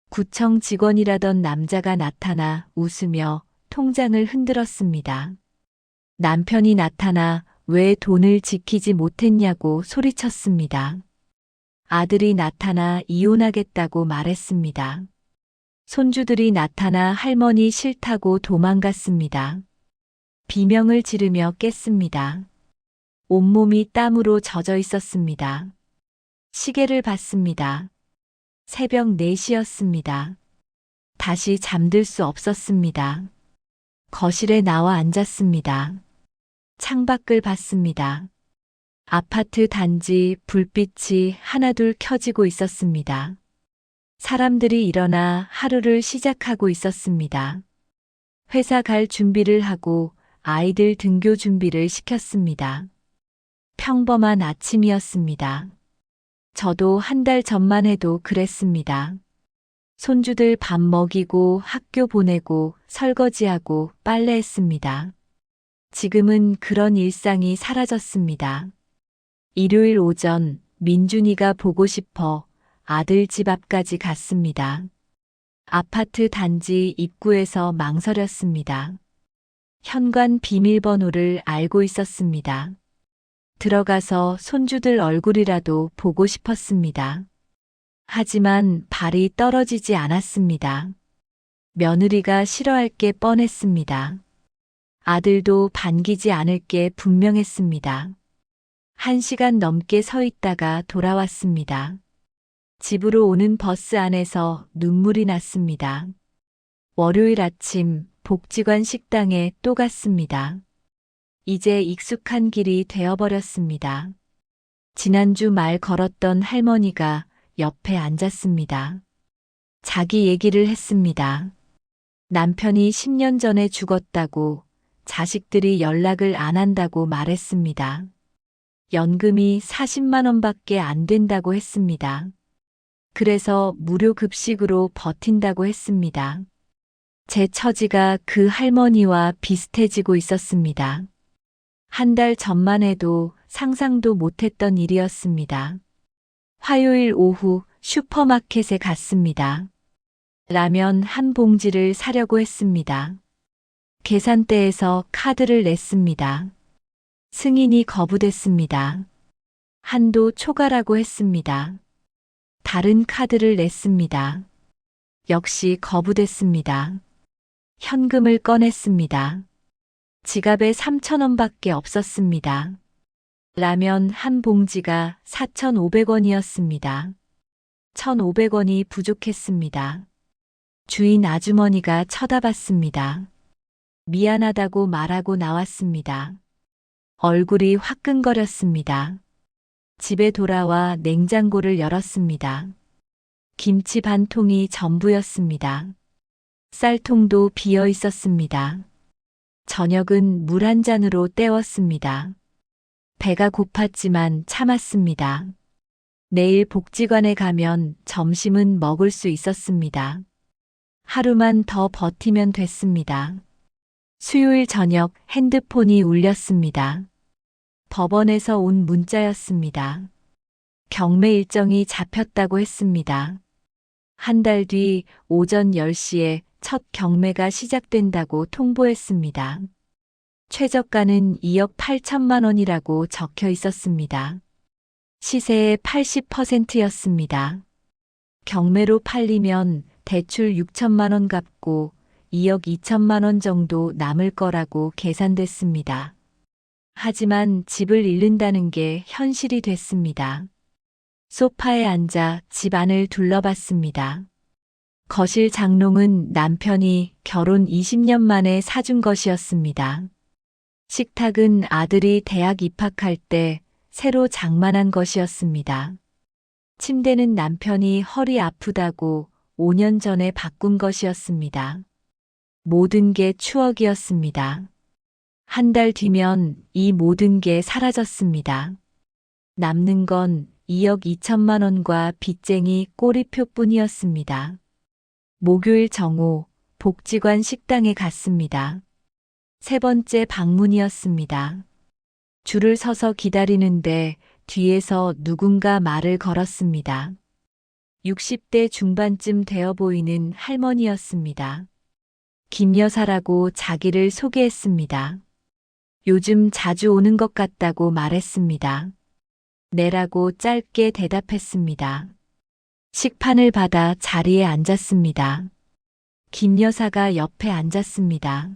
구청 직원이라던 남자가 나타나 웃으며 통장을 흔들었습니다. 남편이 나타나 왜 돈을 지키지 못했냐고 소리쳤습니다. 아들이 나타나 이혼하겠다고 말했습니다. 손주들이 나타나 할머니 싫다고 도망갔습니다. 비명을 지르며 깼습니다. 온몸이 땀으로 젖어 있었습니다. 시계를 봤습니다. 새벽 4시였습니다. 다시 잠들 수 없었습니다. 거실에 나와 앉았습니다. 창밖을 봤습니다. 아파트 단지 불빛이 하나둘 켜지고 있었습니다. 사람들이 일어나 하루를 시작하고 있었습니다. 회사 갈 준비를 하고 아이들 등교 준비를 시켰습니다. 평범한 아침이었습니다. 저도 한 달 전만 해도 그랬습니다. 손주들 밥 먹이고 학교 보내고 설거지하고 빨래했습니다. 지금은 그런 일상이 사라졌습니다. 일요일 오전 민준이가 보고 싶어 아들 집 앞까지 갔습니다. 아파트 단지 입구에서 망설였습니다. 현관 비밀번호를 알고 있었습니다. 들어가서 손주들 얼굴이라도 보고 싶었습니다. 하지만 발이 떨어지지 않았습니다. 며느리가 싫어할 게 뻔했습니다. 아들도 반기지 않을 게 분명했습니다. 1시간 넘게 서 있다가 돌아왔습니다. 집으로 오는 버스 안에서 눈물이 났습니다. 월요일 아침 복지관 식당에 또 갔습니다. 이제 익숙한 길이 되어버렸습니다. 지난주 말 걸었던 할머니가 옆에 앉았습니다. 자기 얘기를 했습니다. 남편이 10년 전에 죽었다고, 자식들이 연락을 안 한다고 말했습니다. 연금이 40만 원밖에 안 된다고 했습니다. 그래서 무료 급식으로 버틴다고 했습니다. 제 처지가 그 할머니와 비슷해지고 있었습니다. 1달 전만 해도 상상도 못했던 일이었습니다. 화요일 오후 슈퍼마켓에 갔습니다. 라면 한 봉지를 사려고 했습니다. 계산대에서 카드를 냈습니다. 승인이 거부됐습니다. 한도 초과라고 했습니다. 다른 카드를 냈습니다. 역시 거부됐습니다. 현금을 꺼냈습니다. 지갑에 3,000원밖에 없었습니다. 라면 한 봉지가 4,500원이었습니다. 1,500원이 부족했습니다. 주인 아주머니가 쳐다봤습니다. 미안하다고 말하고 나왔습니다. 얼굴이 화끈거렸습니다. 집에 돌아와 냉장고를 열었습니다. 김치 반 통이 전부였습니다. 쌀통도 비어 있었습니다. 저녁은 물 한 잔으로 때웠습니다. 배가 고팠지만 참았습니다. 내일 복지관에 가면 점심은 먹을 수 있었습니다. 하루만 더 버티면 됐습니다. 수요일 저녁 핸드폰이 울렸습니다. 법원에서 온 문자였습니다. 경매 일정이 잡혔다고 했습니다. 1달 뒤 오전 10시에 첫 경매가 시작된다고 통보했습니다. 최저가는 2억 8천만 원이라고 적혀 있었습니다. 시세의 80%였습니다. 경매로 팔리면 대출 6천만 원 갚고 2억 2천만 원 정도 남을 거라고 계산됐습니다. 하지만 집을 잃는다는 게 현실이 됐습니다. 소파에 앉아 집 안을 둘러봤습니다. 거실 장롱은 남편이 결혼 20년 만에 사준 것이었습니다. 식탁은 아들이 대학 입학할 때 새로 장만한 것이었습니다. 침대는 남편이 허리 아프다고 5년 전에 바꾼 것이었습니다. 모든 게 추억이었습니다. 1달 뒤면 이 모든 게 사라졌습니다. 남는 건 2억 2천만 원과 빚쟁이 꼬리표뿐이었습니다. 목요일 정오 복지관 식당에 갔습니다. 3번째 방문이었습니다. 줄을 서서 기다리는데 뒤에서 누군가 말을 걸었습니다. 60대 중반쯤 되어 보이는 할머니였습니다. 김 여사라고 자기를 소개했습니다. 요즘 자주 오는 것 같다고 말했습니다. 네라고 짧게 대답했습니다. 식판을 받아 자리에 앉았습니다. 김 여사가 옆에 앉았습니다.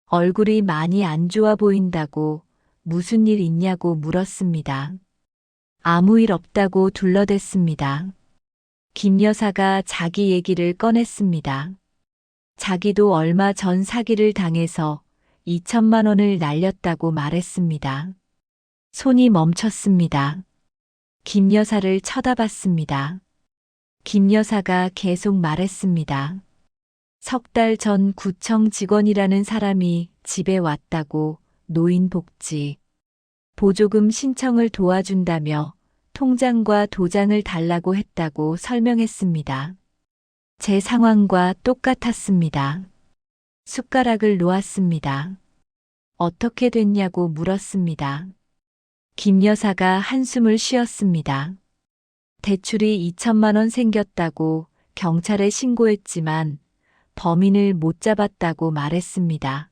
얼굴이 많이 안 좋아 보인다고 무슨 일 있냐고 물었습니다. 아무 일 없다고 둘러댔습니다. 김 여사가 자기 얘기를 꺼냈습니다. 자기도 얼마 전 사기를 당해서 2천만 원을 날렸다고 말했습니다. 손이 멈췄습니다. 김 여사를 쳐다봤습니다. 김 여사가 계속 말했습니다. 3달 전 구청 직원이라는 사람이 집에 왔다고 노인복지, 보조금 신청을 도와준다며 통장과 도장을 달라고 했다고 설명했습니다. 제 상황과 똑같았습니다. 숟가락을 놓았습니다. 어떻게 됐냐고 물었습니다. 김 여사가 한숨을 쉬었습니다. 대출이 2천만 원 생겼다고 경찰에 신고했지만 범인을 못 잡았다고 말했습니다.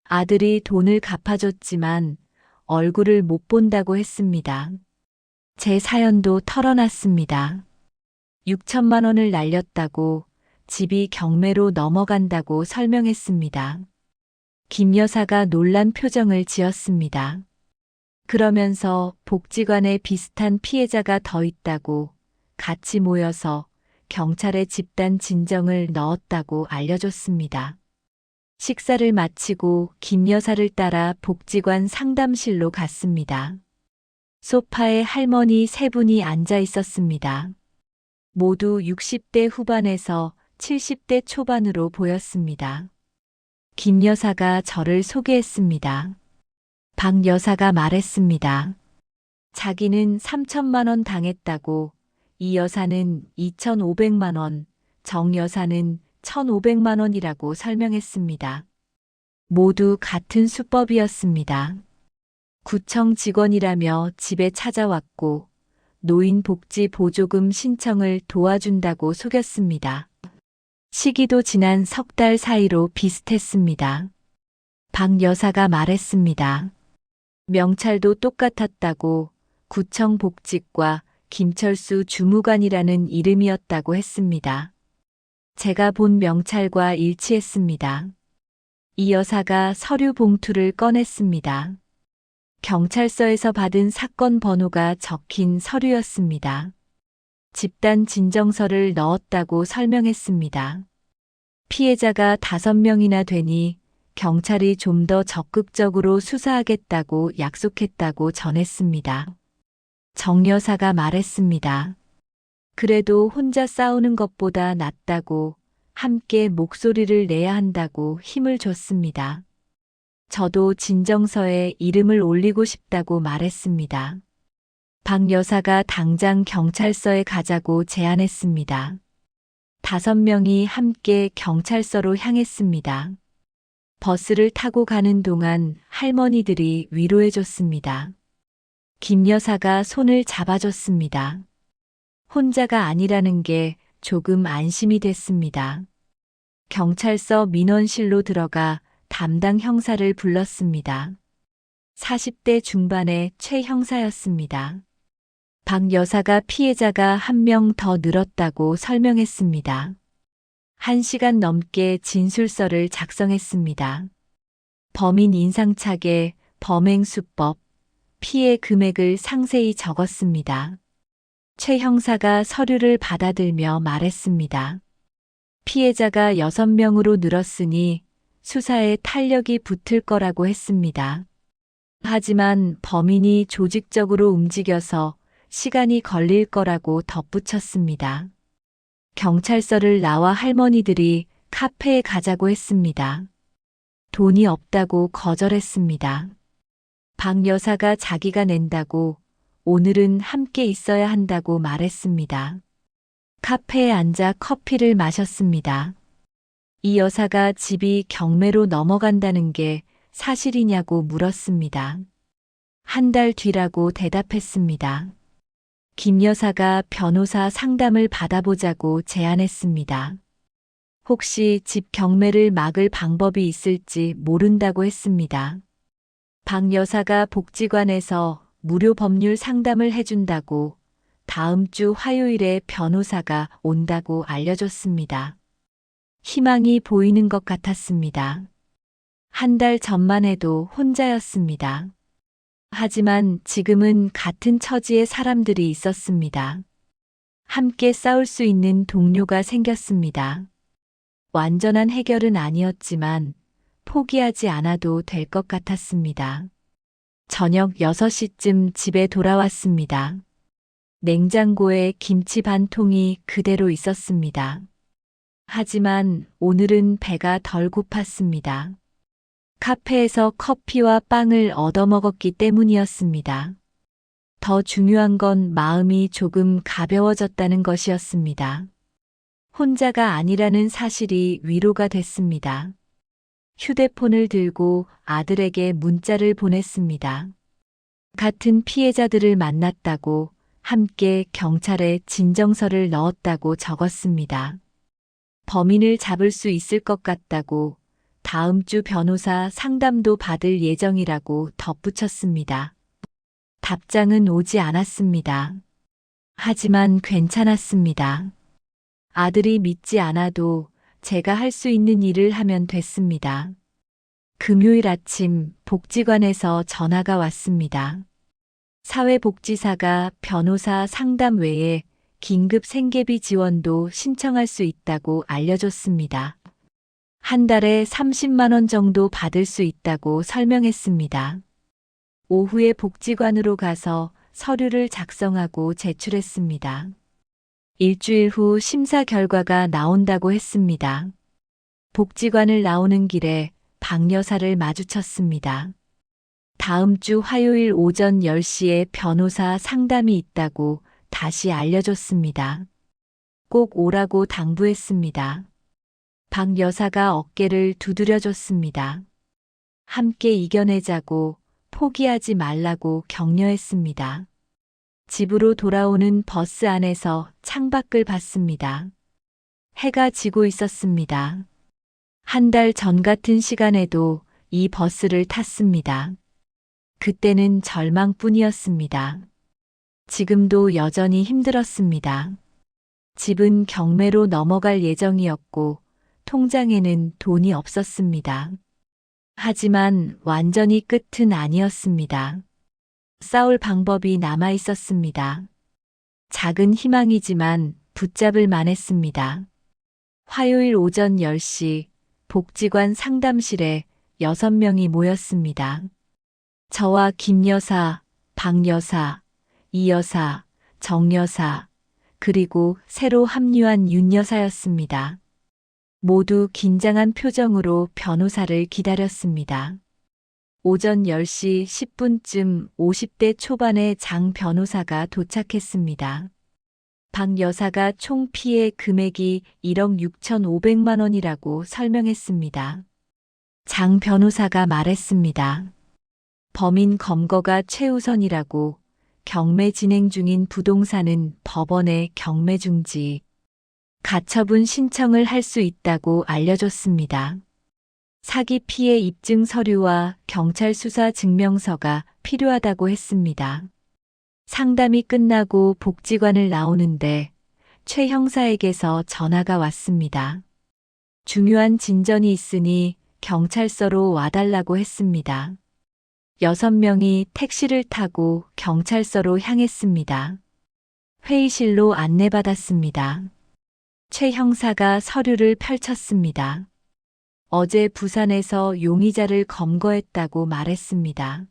아들이 돈을 갚아줬지만 얼굴을 못 본다고 했습니다. 제 사연도 털어놨습니다. 6천만 원을 날렸다고 집이 경매로 넘어간다고 설명했습니다. 김 여사가 놀란 표정을 지었습니다. 그러면서 복지관에 비슷한 피해자가 더 있다고 같이 모여서 경찰에 집단 진정을 넣었다고 알려줬습니다. 식사를 마치고 김 여사를 따라 복지관 상담실로 갔습니다. 소파에 할머니 세 분이 앉아 있었습니다. 모두 60대 후반에서 70대 초반으로 보였습니다. 김 여사가 저를 소개했습니다. 박 여사가 말했습니다. 자기는 3천만 원 당했다고, 이 여사는 2,500만 원, 정 여사는 1,500만 원이라고 설명했습니다. 모두 같은 수법이었습니다. 구청 직원이라며 집에 찾아왔고 노인복지 보조금 신청을 도와준다고 속였습니다. 시기도 지난 석 달 사이로 비슷했습니다. 박 여사가 말했습니다. 명찰도 똑같았다고, 구청 복직과 김철수 주무관이라는 이름이었다고 했습니다. 제가 본 명찰과 일치했습니다. 이 여사가 서류 봉투를 꺼냈습니다. 경찰서에서 받은 사건 번호가 적힌 서류였습니다. 집단 진정서를 넣었다고 설명했습니다. 피해자가 5명이나 되니 경찰이 좀 더 적극적으로 수사하겠다고 약속했다고 전했습니다. 정 여사가 말했습니다. 그래도 혼자 싸우는 것보다 낫다고, 함께 목소리를 내야 한다고 힘을 줬습니다. 저도 진정서에 이름을 올리고 싶다고 말했습니다. 박 여사가 당장 경찰서에 가자고 제안했습니다. 5명이 함께 경찰서로 향했습니다. 버스를 타고 가는 동안 할머니들이 위로해줬습니다. 김 여사가 손을 잡아줬습니다. 혼자가 아니라는 게 조금 안심이 됐습니다. 경찰서 민원실로 들어가 담당 형사를 불렀습니다. 40대 중반의 최 형사였습니다. 박 여사가 피해자가 1명 더 늘었다고 설명했습니다. 1시간 넘게 진술서를 작성했습니다. 범인 인상착의 범행 수법, 피해 금액을 상세히 적었습니다. 최 형사가 서류를 받아들며 말했습니다. 피해자가 6명으로 늘었으니 수사에 탄력이 붙을 거라고 했습니다. 하지만 범인이 조직적으로 움직여서 시간이 걸릴 거라고 덧붙였습니다. 경찰서를 나와 할머니들이 카페에 가자고 했습니다. 돈이 없다고 거절했습니다. 박 여사가 자기가 낸다고, 오늘은 함께 있어야 한다고 말했습니다. 카페에 앉아 커피를 마셨습니다. 이 여사가 집이 경매로 넘어간다는 게 사실이냐고 물었습니다. 1달 뒤라고 대답했습니다. 김 여사가 변호사 상담을 받아보자고 제안했습니다. 혹시 집 경매를 막을 방법이 있을지 모른다고 했습니다. 박 여사가 복지관에서 무료 법률 상담을 해준다고, 다음 주 화요일에 변호사가 온다고 알려줬습니다. 희망이 보이는 것 같았습니다. 1달 전만 해도 혼자였습니다. 하지만 지금은 같은 처지의 사람들이 있었습니다. 함께 싸울 수 있는 동료가 생겼습니다. 완전한 해결은 아니었지만 포기하지 않아도 될 것 같았습니다. 저녁 6시쯤 집에 돌아왔습니다. 냉장고에 김치 반 통이 그대로 있었습니다. 하지만 오늘은 배가 덜 고팠습니다. 카페에서 커피와 빵을 얻어먹었기 때문이었습니다. 더 중요한 건 마음이 조금 가벼워졌다는 것이었습니다. 혼자가 아니라는 사실이 위로가 됐습니다. 휴대폰을 들고 아들에게 문자를 보냈습니다. 같은 피해자들을 만났다고 함께 경찰에 진정서를 넣었다고 적었습니다. 범인을 잡을 수 있을 것 같다고 다음 주 변호사 상담도 받을 예정이라고 덧붙였습니다. 답장은 오지 않았습니다. 하지만 괜찮았습니다. 아들이 믿지 않아도 제가 할 수 있는 일을 하면 됐습니다. 금요일 아침 복지관에서 전화가 왔습니다. 사회복지사가 변호사 상담 외에 긴급 생계비 지원도 신청할 수 있다고 알려줬습니다. 한 달에 30만 원 정도 받을 수 있다고 설명했습니다. 오후에 복지관으로 가서 서류를 작성하고 제출했습니다. 일주일 후 심사 결과가 나온다고 했습니다. 복지관을 나오는 길에 박 여사를 마주쳤습니다. 다음 주 화요일 오전 10시에 변호사 상담이 있다고 다시 알려줬습니다. 꼭 오라고 당부했습니다. 박 여사가 어깨를 두드려줬습니다. 함께 이겨내자고 포기하지 말라고 격려했습니다. 집으로 돌아오는 버스 안에서 창밖을 봤습니다. 해가 지고 있었습니다. 한 달 전 같은 시간에도 이 버스를 탔습니다. 그때는 절망뿐이었습니다. 지금도 여전히 힘들었습니다. 집은 경매로 넘어갈 예정이었고 통장에는 돈이 없었습니다. 하지만 완전히 끝은 아니었습니다. 싸울 방법이 남아 있었습니다. 작은 희망이지만 붙잡을 만했습니다. 화요일 오전 10시 복지관 상담실에 6명이 모였습니다. 저와 김 여사, 박 여사, 이 여사, 정 여사, 그리고 새로 합류한 윤 여사였습니다. 모두 긴장한 표정으로 변호사를 기다렸습니다. 오전 10시 10분쯤 50대 초반의 장 변호사가 도착했습니다. 박 여사가 총 피해 금액이 1억 6,500만 원이라고 설명했습니다. 장 변호사가 말했습니다. 범인 검거가 최우선이라고 경매 진행 중인 부동산은 법원에 경매 중지, 가처분 신청을 할 수 있다고 알려줬습니다. 사기 피해 입증 서류와 경찰 수사 증명서가 필요하다고 했습니다. 상담이 끝나고 복지관을 나오는데 최 형사에게서 전화가 왔습니다. 중요한 진전이 있으니 경찰서로 와달라고 했습니다. 6명이 택시를 타고 경찰서로 향했습니다. 회의실로 안내받았습니다. 최 형사가 서류를 펼쳤습니다. 어제 부산에서 용의자를 검거했다고 말했습니다.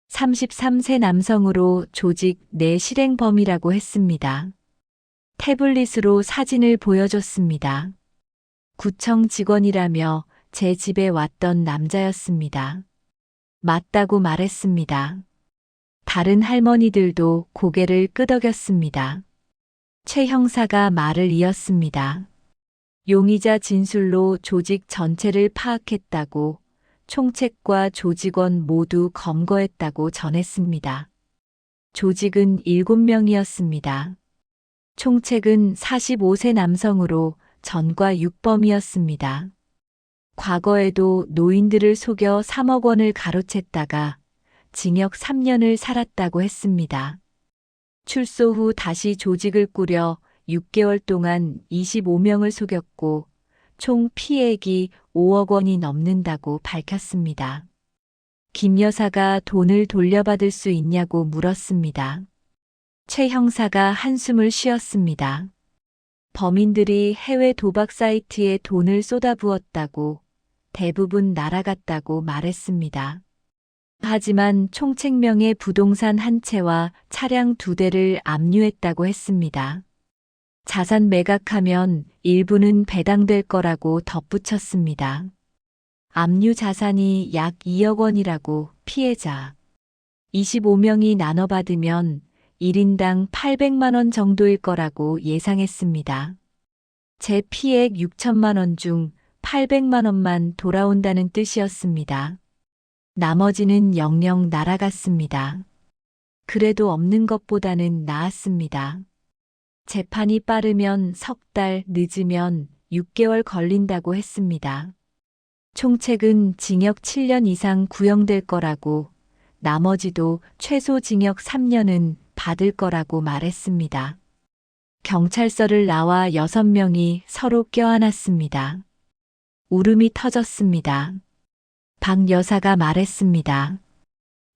33세 남성으로 조직 내 실행범이라고 했습니다. 태블릿으로 사진을 보여줬습니다. 구청 직원이라며 제 집에 왔던 남자였습니다. 맞다고 말했습니다. 다른 할머니들도 고개를 끄덕였습니다. 최 형사가 말을 이었습니다. 용의자 진술로 조직 전체를 파악했다고, 총책과 조직원 모두 검거했다고 전했습니다. 조직은 7명이었습니다. 총책은 45세 남성으로 전과 6범이었습니다. 과거에도 노인들을 속여 3억 원을 가로챘다가 징역 3년을 살았다고 했습니다. 출소 후 다시 조직을 꾸려 6개월 동안 25명을 속였고 총 피해액이 5억 원이 넘는다고 밝혔습니다. 김 여사가 돈을 돌려받을 수 있냐고 물었습니다. 최 형사가 한숨을 쉬었습니다. 범인들이 해외 도박 사이트에 돈을 쏟아부었다고, 대부분 날아갔다고 말했습니다. 하지만 총책명의 부동산 한 채와 차량 2대를 압류했다고 했습니다. 자산 매각하면 일부는 배당될 거라고 덧붙였습니다. 압류 자산이 약 2억 원이라고 피해자 25명이 나눠 받으면 1인당 800만 원 정도일 거라고 예상했습니다. 제 피해액 6천만 원 중 800만 원만 돌아온다는 뜻이었습니다. 나머지는 영영 날아갔습니다. 그래도 없는 것보다는 나았습니다. 재판이 빠르면 석 달, 늦으면 6개월 걸린다고 했습니다. 총책은 징역 7년 이상 구형될 거라고, 나머지도 최소 징역 3년은 받을 거라고 말했습니다. 경찰서를 나와 6명이 서로 껴안았습니다. 울음이 터졌습니다. 박 여사가 말했습니다.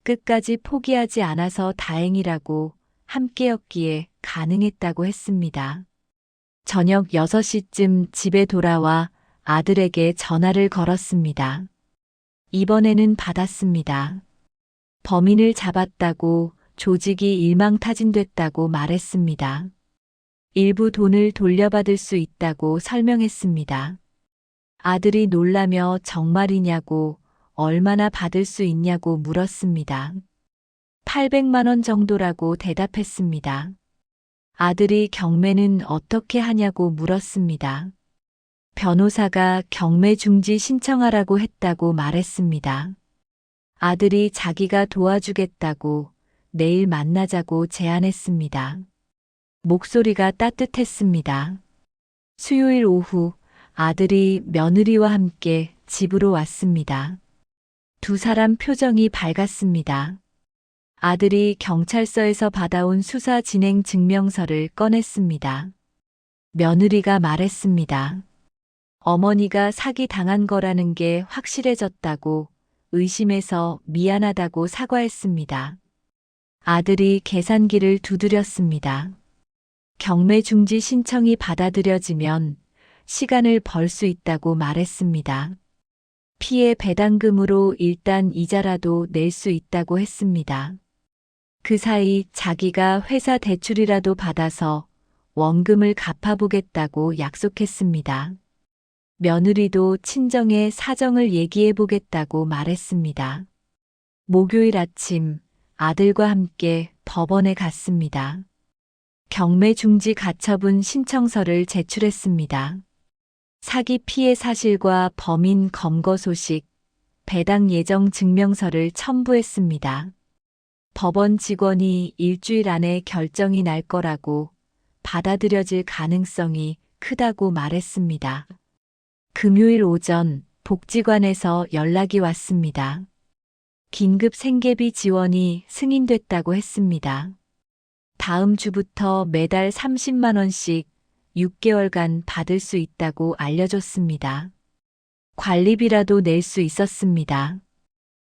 끝까지 포기하지 않아서 다행이라고, 함께였기에 가능했다고 했습니다. 저녁 6시쯤 집에 돌아와 아들에게 전화를 걸었습니다. 이번에는 받았습니다. 범인을 잡았다고, 조직이 일망타진됐다고 말했습니다. 일부 돈을 돌려받을 수 있다고 설명했습니다. 아들이 놀라며 정말이냐고, 얼마나 받을 수 있냐고 물었습니다. 800만 원 정도라고 대답했습니다. 아들이 경매는 어떻게 하냐고 물었습니다. 변호사가 경매 중지 신청하라고 했다고 말했습니다. 아들이 자기가 도와주겠다고 내일 만나자고 제안했습니다. 목소리가 따뜻했습니다. 수요일 오후 아들이 며느리와 함께 집으로 왔습니다. 두 사람 표정이 밝았습니다. 아들이 경찰서에서 받아온 수사 진행 증명서를 꺼냈습니다. 며느리가 말했습니다. 어머니가 사기 당한 거라는 게 확실해졌다고, 의심해서 미안하다고 사과했습니다. 아들이 계산기를 두드렸습니다. 경매 중지 신청이 받아들여지면 시간을 벌 수 있다고 말했습니다. 피해 배당금으로 일단 이자라도 낼 수 있다고 했습니다. 그 사이 자기가 회사 대출이라도 받아서 원금을 갚아보겠다고 약속했습니다. 며느리도 친정에 사정을 얘기해보겠다고 말했습니다. 목요일 아침 아들과 함께 법원에 갔습니다. 경매 중지 가처분 신청서를 제출했습니다. 사기 피해 사실과 범인 검거 소식, 배당 예정 증명서를 첨부했습니다. 법원 직원이 일주일 안에 결정이 날 거라고, 받아들여질 가능성이 크다고 말했습니다. 금요일 오전 복지관에서 연락이 왔습니다. 긴급 생계비 지원이 승인됐다고 했습니다. 다음 주부터 매달 30만 원씩 6개월간 받을 수 있다고 알려줬습니다. 관리비라도 낼 수 있었습니다.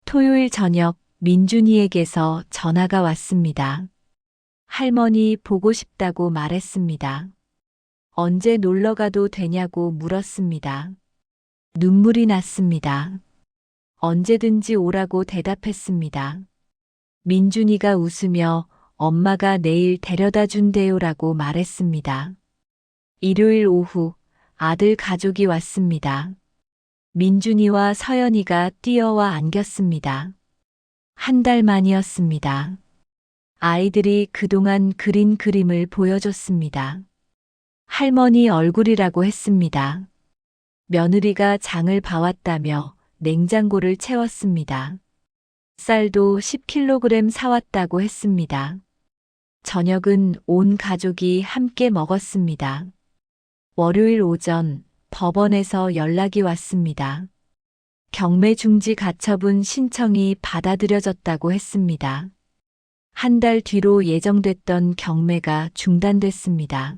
토요일 저녁 민준이에게서 전화가 왔습니다. 할머니 보고 싶다고 말했습니다. 언제 놀러 가도 되냐고 물었습니다. 눈물이 났습니다. 언제든지 오라고 대답했습니다. 민준이가 웃으며 엄마가 내일 데려다 준대요라고 말했습니다. 일요일 오후 아들 가족이 왔습니다. 민준이와 서연이가 뛰어와 안겼습니다. 한 달 만이었습니다. 아이들이 그동안 그린 그림을 보여줬습니다. 할머니 얼굴이라고 했습니다. 며느리가 장을 봐왔다며 냉장고를 채웠습니다. 쌀도 10kg 사왔다고 했습니다. 저녁은 온 가족이 함께 먹었습니다. 월요일 오전 법원에서 연락이 왔습니다. 경매 중지 가처분 신청이 받아들여졌다고 했습니다. 한 달 뒤로 예정됐던 경매가 중단됐습니다.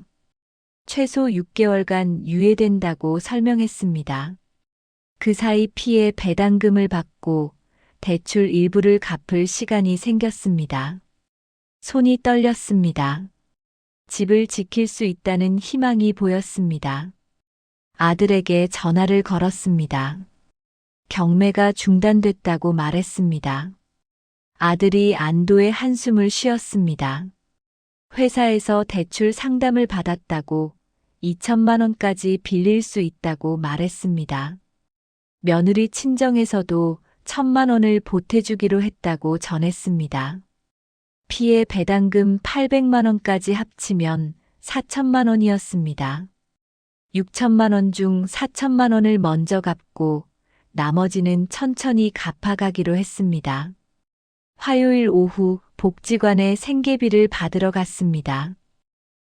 최소 6개월간 유예된다고 설명했습니다. 그 사이 피해 배당금을 받고 대출 일부를 갚을 시간이 생겼습니다. 손이 떨렸습니다. 집을 지킬 수 있다는 희망이 보였습니다. 아들에게 전화를 걸었습니다. 경매가 중단됐다고 말했습니다. 아들이 안도의 한숨을 쉬었습니다. 회사에서 대출 상담을 받았다고 2천만 원까지 빌릴 수 있다고 말했습니다. 며느리 친정에서도 1,000만 원을 보태주기로 했다고 전했습니다. 피해 배당금 800만 원까지 합치면 4천만 원이었습니다. 6천만 원 중 4천만 원을 먼저 갚고 나머지는 천천히 갚아가기로 했습니다. 화요일 오후 복지관에 생계비를 받으러 갔습니다.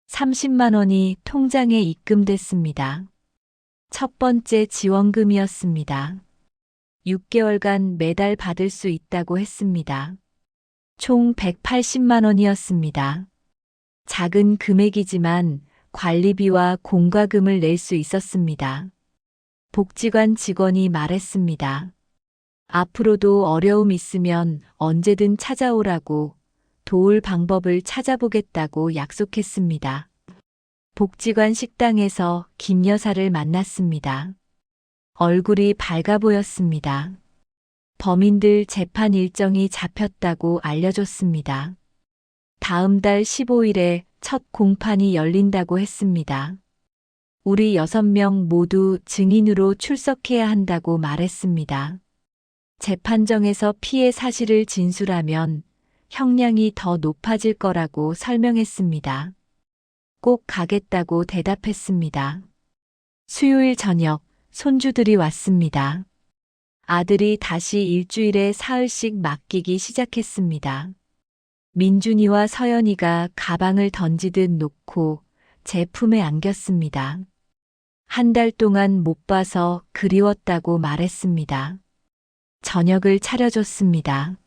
30만 원이 통장에 입금됐습니다. 첫 번째 지원금이었습니다. 6개월간 매달 받을 수 있다고 했습니다. 총 180만 원이었습니다. 작은 금액이지만 관리비와 공과금을 낼 수 있었습니다. 복지관 직원이 말했습니다. 앞으로도 어려움 있으면 언제든 찾아오라고 도울 방법을 찾아보겠다고 약속했습니다. 복지관 식당에서 김 여사를 만났습니다. 얼굴이 밝아 보였습니다. 범인들 재판 일정이 잡혔다고 알려줬습니다. 다음 달 15일에 첫 공판이 열린다고 했습니다. 우리 6명 모두 증인으로 출석해야 한다고 말했습니다. 재판정에서 피해 사실을 진술하면 형량이 더 높아질 거라고 설명했습니다. 꼭 가겠다고 대답했습니다. 수요일 저녁 손주들이 왔습니다. 아들이 다시 일주일에 사흘씩 맡기기 시작했습니다. 민준이와 서연이가 가방을 던지듯 놓고 제 품에 안겼습니다. 한 달 동안 못 봐서 그리웠다고 말했습니다. 저녁을 차려줬습니다.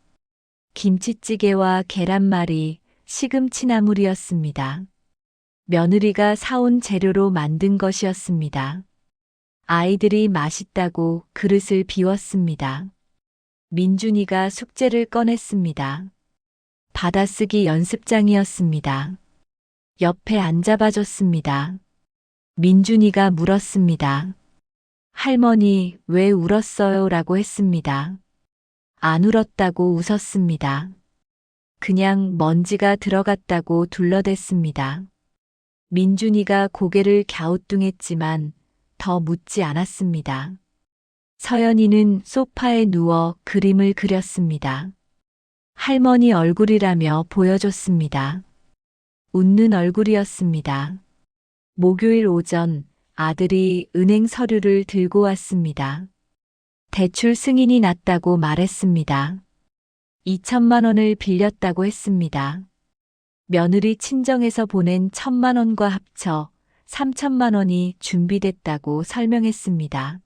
김치찌개와 계란말이, 시금치나물이었습니다. 며느리가 사온 재료로 만든 것이었습니다. 아이들이 맛있다고 그릇을 비웠습니다. 민준이가 숙제를 꺼냈습니다. 받아쓰기 연습장이었습니다. 옆에 앉아봐줬습니다. 민준이가 물었습니다. 할머니, 왜 울었어요? 라고 했습니다. 안 울었다고 웃었습니다. 그냥 먼지가 들어갔다고 둘러댔습니다. 민준이가 고개를 갸우뚱했지만 더 묻지 않았습니다. 서연이는 소파에 누워 그림을 그렸습니다. 할머니 얼굴이라며 보여줬습니다. 웃는 얼굴이었습니다. 목요일 오전 아들이 은행 서류를 들고 왔습니다. 대출 승인이 났다고 말했습니다. 2천만 원을 빌렸다고 했습니다. 며느리 친정에서 보낸 1,000만 원과 합쳐 3천만 원이 준비됐다고 설명했습니다.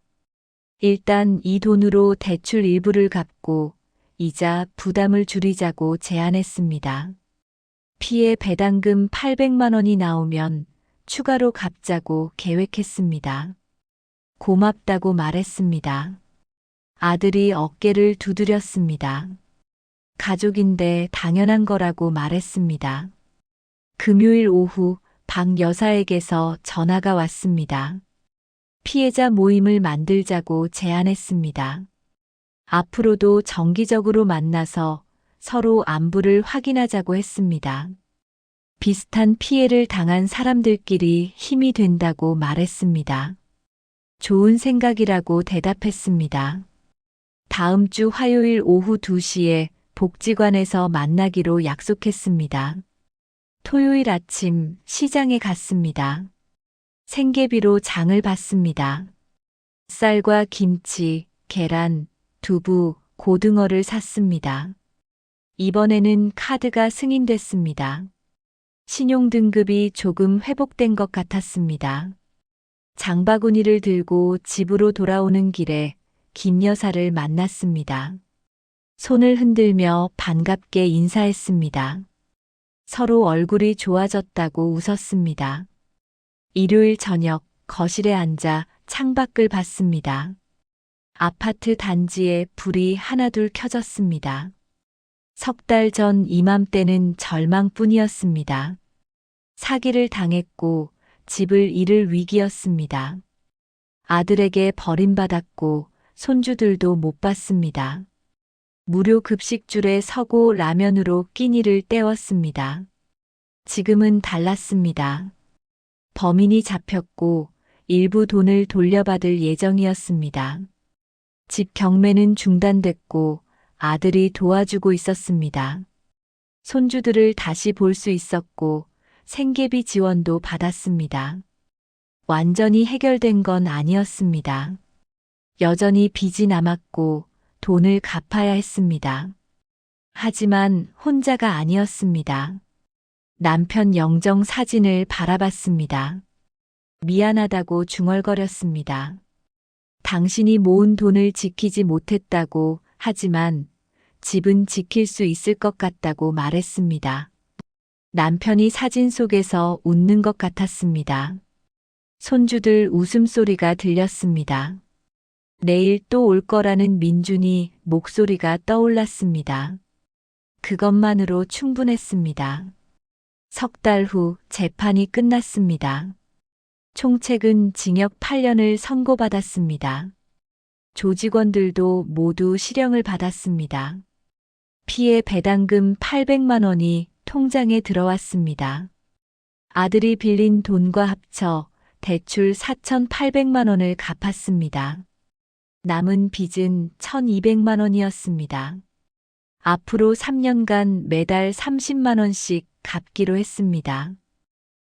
일단 이 돈으로 대출 일부를 갚고 이자 부담을 줄이자고 제안했습니다. 피해 배당금 800만 원이 나오면 추가로 갚자고 계획했습니다. 고맙다고 말했습니다. 아들이 어깨를 두드렸습니다. 가족인데 당연한 거라고 말했습니다. 금요일 오후 박 여사에게서 전화가 왔습니다. 피해자 모임을 만들자고 제안했습니다. 앞으로도 정기적으로 만나서 서로 안부를 확인하자고 했습니다. 비슷한 피해를 당한 사람들끼리 힘이 된다고 말했습니다. 좋은 생각이라고 대답했습니다. 다음 주 화요일 오후 2시에 복지관에서 만나기로 약속했습니다. 토요일 아침 시장에 갔습니다. 생계비로 장을 봤습니다. 쌀과 김치, 계란, 두부, 고등어를 샀습니다. 이번에는 카드가 승인됐습니다. 신용등급이 조금 회복된 것 같았습니다. 장바구니를 들고 집으로 돌아오는 길에 김 여사를 만났습니다. 손을 흔들며 반갑게 인사했습니다. 서로 얼굴이 좋아졌다고 웃었습니다. 일요일 저녁 거실에 앉아 창밖을 봤습니다. 아파트 단지에 불이 하나둘 켜졌습니다. 석 달 전 이맘때는 절망뿐이었습니다. 사기를 당했고 집을 잃을 위기였습니다. 아들에게 버림받았고 손주들도 못 봤습니다. 무료 급식줄에 서고 라면으로 끼니를 때웠습니다. 지금은 달랐습니다. 범인이 잡혔고 일부 돈을 돌려받을 예정이었습니다. 집 경매는 중단됐고 아들이 도와주고 있었습니다. 손주들을 다시 볼 수 있었고 생계비 지원도 받았습니다. 완전히 해결된 건 아니었습니다. 여전히 빚이 남았고 돈을 갚아야 했습니다. 하지만 혼자가 아니었습니다. 남편 영정 사진을 바라봤습니다. 미안하다고 중얼거렸습니다. 당신이 모은 돈을 지키지 못했다고 하지만 집은 지킬 수 있을 것 같다고 말했습니다. 남편이 사진 속에서 웃는 것 같았습니다. 손주들 웃음소리가 들렸습니다. 내일 또 올 거라는 민준이 목소리가 떠올랐습니다. 그것만으로 충분했습니다. 석 달 후 재판이 끝났습니다. 총책은 징역 8년을 선고받았습니다. 조직원들도 모두 실형을 받았습니다. 피해 배당금 800만 원이 통장에 들어왔습니다. 아들이 빌린 돈과 합쳐 대출 4,800만 원을 갚았습니다. 남은 빚은 1,200만 원이었습니다. 앞으로 3년간 매달 30만 원씩 갚기로 했습니다.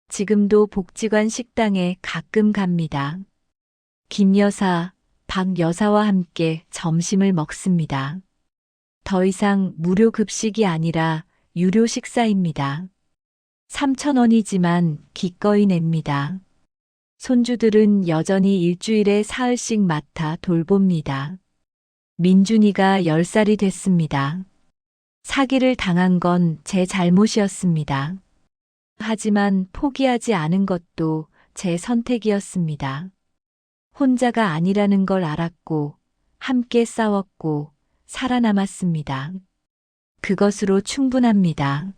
지금도 복지관 식당에 가끔 갑니다. 김 여사, 박 여사와 함께 점심을 먹습니다. 더 이상 무료 급식이 아니라 유료 식사입니다. 3,000원이지만 기꺼이 냅니다. 손주들은 여전히 일주일에 사흘씩 맡아 돌봅니다. 민준이가 10살이 됐습니다. 사기를 당한 건 제 잘못이었습니다. 하지만 포기하지 않은 것도 제 선택이었습니다. 혼자가 아니라는 걸 알았고, 함께 싸웠고, 살아남았습니다. 그것으로 충분합니다.